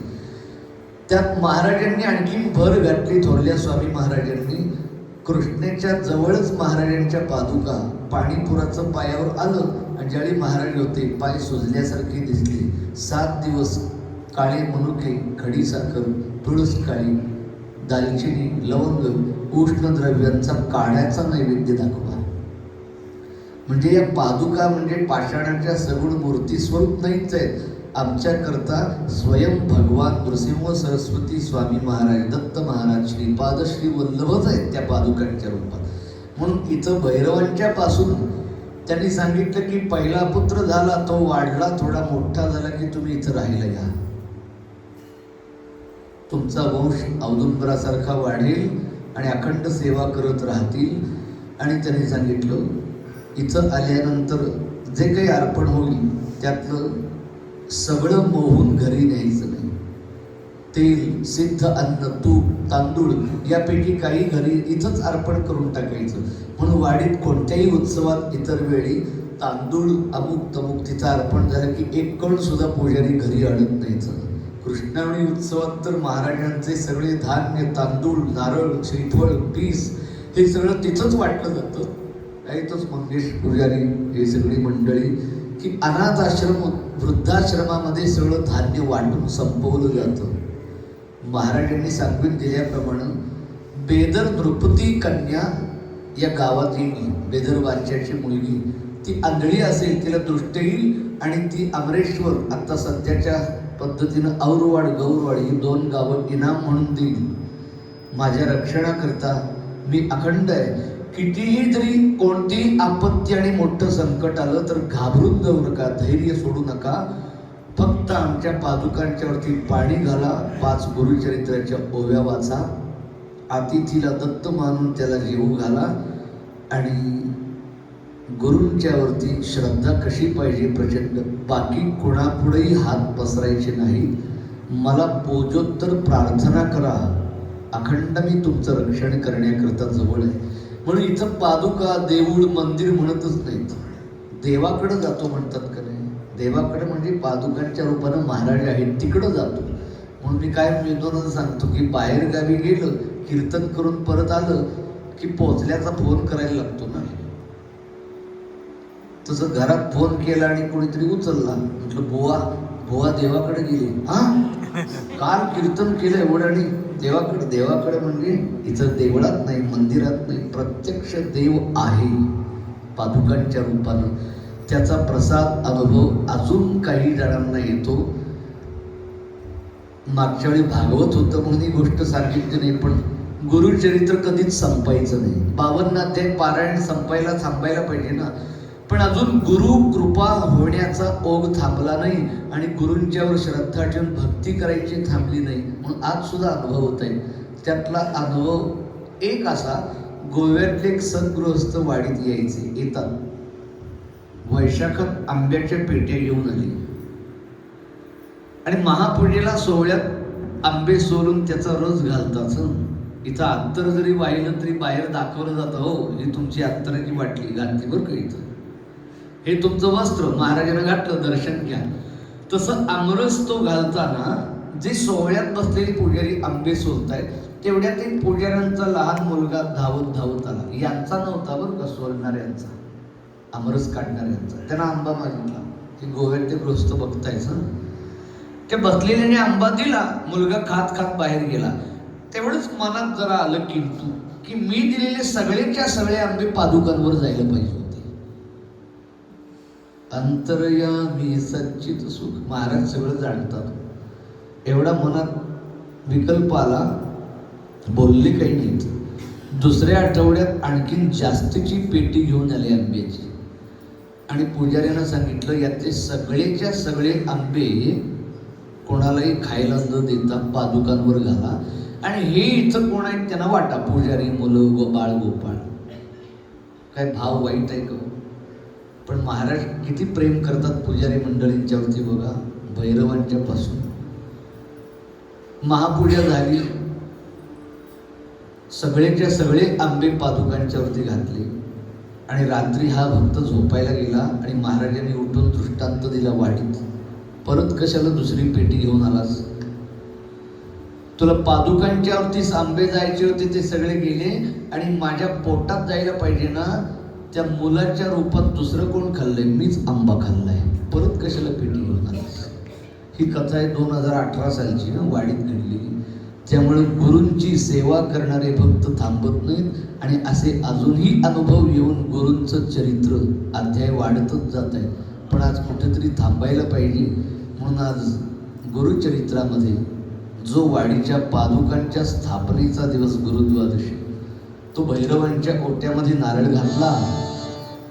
त्यात महाराजांनी आणखी भर घातली. थोरल्या स्वामी महाराजांनी कृष्णेच्या जवळच महाराजांच्या पादुका पाणीपुराचं पायावर आलं आणि ज्यावेळी महाराज होते पाय सुजल्यासारखे दिसले. 7 दिवस काळे मनुके, खडीसाखर, तुळस काळी, दालचिनी, लवंग, उष्णद्रव्यांचा काढ्याचा नैवेद्य दाखवा. म्हणजे या पादुका म्हणजे पाषाणाच्या सगुण मूर्ती स्वरूप नाहीच आहेत. आमच्याकरता स्वयं भगवान नृसिंह सरस्वती स्वामी महाराज, दत्त महाराज, श्रीपाद श्री वल्लभच आहेत त्या पादुकांच्या रूपात. म्हणून इथं भैरवांच्या पासून त्यांनी सांगितलं की पहिला पुत्र झाला, तो वाढला, थोडा मोठा झाला की तुम्ही इथं राहायला या, तुमचा वंश औदुंबरासारखा वाढेल आणि अखंड सेवा करत राहतील. आणि त्यांनी सांगितलं इथं आल्यानंतर जे काही अर्पण होईल त्यातलं सगळं मोहून घरी न्यायचं नाही. तेल, सिद्ध अन्न, तूप, तांदूळ यापैकी काही घरी इथंच अर्पण करून टाकायचं. म्हणून वाडीत कोणत्याही उत्सवात इतर वेळी तांदूळ अमुक तमुक तिथं अर्पण झालं की एक कण सुद्धा पुजारी घरी आणत नाहीचं. कृष्णावळी उत्सवात तर महाराजांचे सगळे धान्य, तांदूळ, नारळ, श्रीफळ, पीस हे सगळं तिथंच वाटलं जातं. इथंच मंगेश पुजारी हे सगळी मंडळी की अनाथ आश्रम, वृद्धाश्रमामध्ये सगळं धान्य वाटून संपवलं जातं. महाराजांनी सांगून दिल्याप्रमाणे बेदर द्रुपदी कन्या या गावात येईल. बेदर वाच्याची मुलगी ती आंधळी असेल, तिला दृष्टी येईल आणि ती अमरेश्वर आता सध्याच्या पद्धतीनं औरवाड गौरवाड ही 2 गावं इनाम म्हणून देईल. माझ्या रक्षणाकरता मी अखंड आहे. कितीही जरी कोणतीही आपत्ती आणि मोठं संकट आलं तर घाबरून जाऊ नका, धैर्य सोडू नका. फक्त आमच्या पादुकांच्यावरती पाणी घाला, 5 गुरुचरित्राच्या ओव्या वाचा, अतिथीला दत्त मानून त्याला जेवू घाला आणि गुरूंच्यावरती श्रद्धा कशी पाहिजे प्रचंड. बाकी कोणापुढेही हात पसरायचे नाही. मला पूजोत्तर प्रार्थना करा, अखंड मी तुमचं रक्षण करण्याकरता जवळ आहे. म्हणून इथं पादुका, देऊळ, मंदिर म्हणतच नाहीत, देवाकडं जातो म्हणतात का नाही. देवाकडं म्हणजे पादुकांच्या रूपानं महाराज आहेत तिकडं जातो. म्हणून मी काय विनोदानं सांगतो की बाहेर गावी गेलं, कीर्तन करून परत आलं की पोचल्याचा फोन करायला लागतो ना. तसं घरात फोन केला आणि कोणीतरी उचलला, म्हटलं बुवा देवाकडे गेली. काल कीर्तन केलं एवढं आणि देवाकडे म्हणजे इथं देवळात नाही, मंदिरात नाही, प्रत्यक्ष देव आहे पादुकांच्या रूपानं. त्याचा प्रसाद अनुभव अजून काही जणांना येतो. मागच्या वेळी भागवत होतं म्हणून ही गोष्ट सांगितली नाही, पण गुरुचरित्र कधीच संपायचं नाही. 52 अध्याय पारायण संपायला थांबायला पाहिजे ना. पण अजून गुरु कृपा होण्याचा ओघ थांबला नाही आणि गुरूंच्यावर श्रद्धा ठेवून भक्ती करायची थांबली नाही. म्हणून आज सुद्धा अनुभव होत आहे. त्यातला अनुभव एक असा, गोव्यातले एक सद्गृहस्थ वाडीत येतात. वैशाखात आंब्याच्या पेट्या घेऊन आली आणि महापूजेला सोहळ्यात आंबे सोलून त्याचा रस घालतात. इथं अत्तर जरी वाहिलं तरी बाहेर दाखवलं जातं, हो ही तुमची अत्तराची बाटली घातली बरं का, इथं हे तुमचं वस्त्र महाराजांना घातलं, दर्शन घ्या. तसं आमरस तो घालताना जे सोहळ्यात बसलेले पुजारी आंबे सोलतायत तेवढ्यात एक पुजाऱ्यांचा लहान मुलगा धावत आला. यांचा नव्हता बरं का, सोलणाऱ्यांचा, आमरस काढणाऱ्यांचा. त्यांना आंबा मागितला. ते गोव्यातले गृहस्थ बघतायचं. त्या बसलेल्याने आंबा दिला, मुलगा खात खात बाहेर गेला. तेवढंच मनात जरा आलं किंतु की मी दिलेले सगळेच्या सगळे आंबे पादुकांवर जायला पाहिजे होते. अंतर्यामी सच्चित सुख, महाराज सगळं जाणतात. एवढा मनात विकल्प आला, बोलले काही नाहीत. दुसऱ्या आठवड्यात आणखीन जास्तीची पेटी घेऊन आली आंब्याची आणि पुजाऱ्यांना सांगितलं यातले सगळेच्या सगळे आंबे कोणालाही खायला न देता पादुकांवर घाला आणि हे इथं कोण आहेत त्यांना वाटा, पुजारी, मुलं, बाळ, गोपाळ. काय भाव वाईट आहे का? पण महाराज किती प्रेम करतात पुजारी मंडळींच्यावरती बघा. भैरवांच्या पासून महापूजा झाली, सगळेच्या सगळे आंबे पादुकांच्यावरती घातले आणि रात्री हा भक्त झोपायला गेला आणि महाराजांनी उठून दृष्टांत दिला वाडीत, परत कशाला दुसरी पेटी घेऊन आलास? तुला पादुकांच्यावरतीच आंबे जायचे होते, ते सगळे गेले आणि माझ्या पोटात जायला पाहिजे ना, त्या मुलाच्या रूपात दुसरं कोण खाल्लंय? मीच आंबा खाल्लाय, परत कशाला पेटी घेऊन आलास? ही कथा आहे 2018 सालची ना, वाडीत घडलेली. त्यामुळे गुरूंची सेवा करणारे भक्त थांबत नाहीत आणि असे अजूनही अनुभव येऊन गुरूंचं चरित्र अध्याय वाढतच जात आहे. पण आज कुठेतरी थांबायला पाहिजे. म्हणून आज गुरुचरित्रामध्ये जो वाडीच्या पादुकांच्या स्थापनेचा दिवस गुरुद्वादशी, तो भैरवांच्या ओट्यामध्ये नारळ घातला,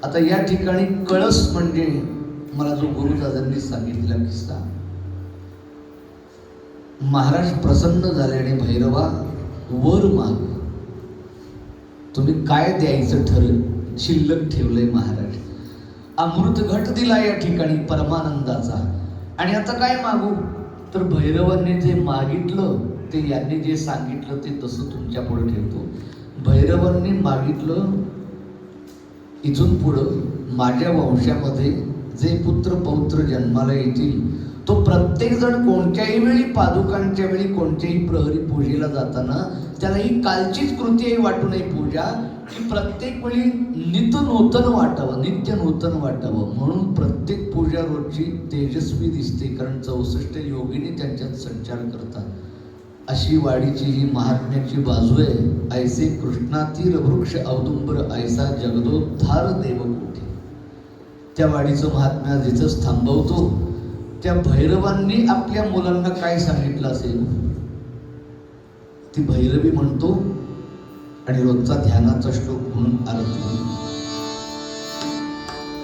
आता या ठिकाणी कळस म्हणजे मला जो गुरुदादांनी सांगितलेला किस्सा, महाराज प्रसन्न झाले आणि भैरवा वर माग, तुम्ही काय द्यायचं शिल्लक ठेवलंय महाराज. अमृत घट दिला या ठिकाणी परमानंदाचा, आणि आता काय मागू. तर भैरवांनी जे मागितलं ते यांनी जे सांगितलं ते तसं तुमच्या पुढे ठेवतो. भैरवांनी मागितलं, इथून पुढं माझ्या वंशामध्ये जे पुत्र पौत्र जन्माला येतील तो प्रत्येक जण कोणत्याही वेळी पादुकांच्या वेळी कोणत्याही प्रहरी पूजेला जाताना त्याला ही कालचीच कृती आहे वाटू नये पूजा, की प्रत्येक वेळी नित्य नूतन वाटावं, नित्य नूतन वाटावं. म्हणून प्रत्येक पूजा रोजची तेजस्वी दिसते, कारण 64 योगिनी त्यांच्यात संचार करतात. अशी वाडीची ही महात्म्याची बाजू आहे. ऐसे कृष्णातीर वृक्ष औदुंबर ऐसा जगदोद्धार देवकोटी. त्या वाडीचं महात्म्य जिथंच थांबवतो. त्या भैरवांनी आपल्या मुलांना काय सांगितलं असेल ती भैरवी म्हणतो, आणि रोजचा ध्यानाचा श्लोक म्हणून आरती.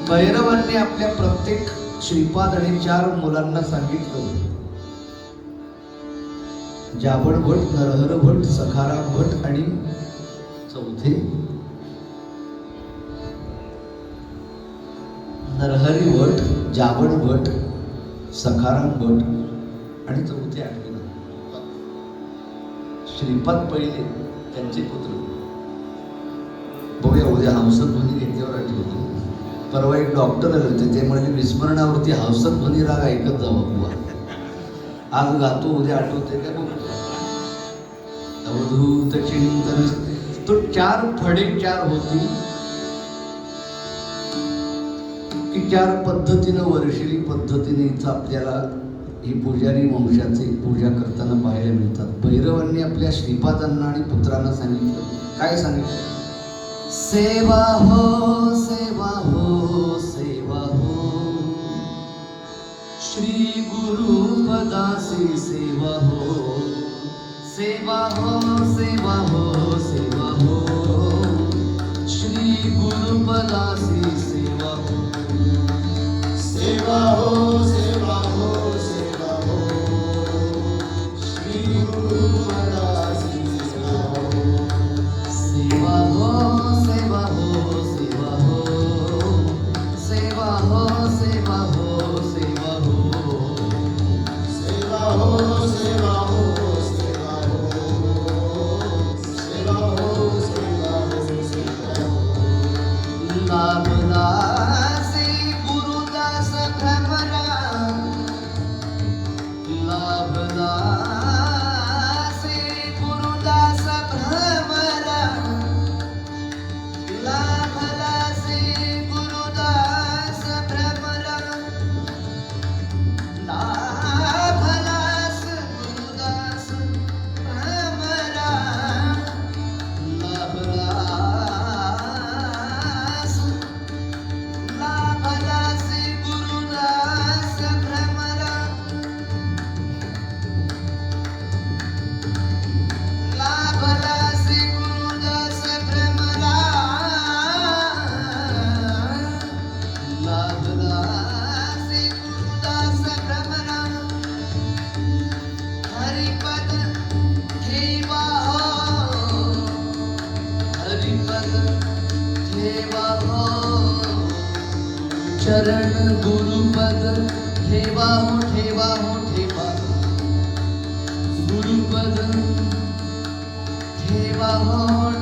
भैरवांनी आपल्या प्रत्येक श्रीपाद आणि 4 मुलांना सांगितलं, जाबड भट, नरहर भट, सखाराम भट आणि चौथे नरहरी भट, जाबड भट, सखाराम भट आणि चौथे आठवे श्रीपाद पहिले त्यांचे पुत्र. बघूया उद्या हंसध्वनी घेतल्यावर आठवते. परवा एक डॉक्टर आले होते, ते म्हणजे विस्मरणावरती हंसध्वनी राग ऐकत जावं बुवा. आज गातो, उद्या आठवते का बघतो. अवधूत चिंतन. तो 4 फडे 4 होती की 4 पद्धतीनं वर्षिली पद्धतीने इथं आपल्याला ही पुजारी वंशाचे पूजा करताना पाहायला मिळतात. भैरवांनी आपल्या श्रीपादांना आणि पुत्रांना सांगितलं, काय सांगितलं, सेवा हो सेवा हो सेवा हो, श्री गुरुपदासी सेवा हो, सेवा हो सेवा हो सेवा हो, श्री गुरुपदासी सेवा हो, सेवा हो सेवा हो सेवा हो, श्री गुरुपदासी सेवा हो, सेवा हो सेवा हो सेवा हो, सेवा हो सेवा हो सेवा हो, सेवा हो सेवा हो सेवा हो, सेवा हो सेवा हो सेवा हो. लाभला से गुरुदास भ्रमरा, लाभला से गुरुदास भ्रमरा, लाभला से गुरुदास भ्रमरा, लाभला से गुरुदास भ्रमरा, लाभला लाभला से गुरुदास भ्रमरा, लाभला से गुरुदास भ्रमरा, लाभला से गुरुदास भ्रमरा. हरिपद ठेवा हो, हरिपद ठेवा हो, चरण गुरुपद ठेवा हो ठेवा हो ठेवा, गुरुपद ठेवा हो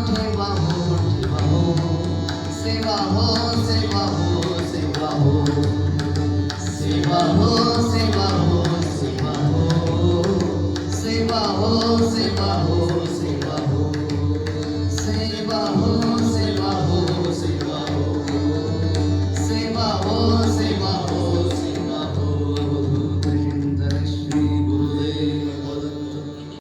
ठेवा हो ठेवा हो, सेवा हो सेवा हो सेवा हो, सेवा हो सेवा हो सेवा हो, सेवा हो सेवा हो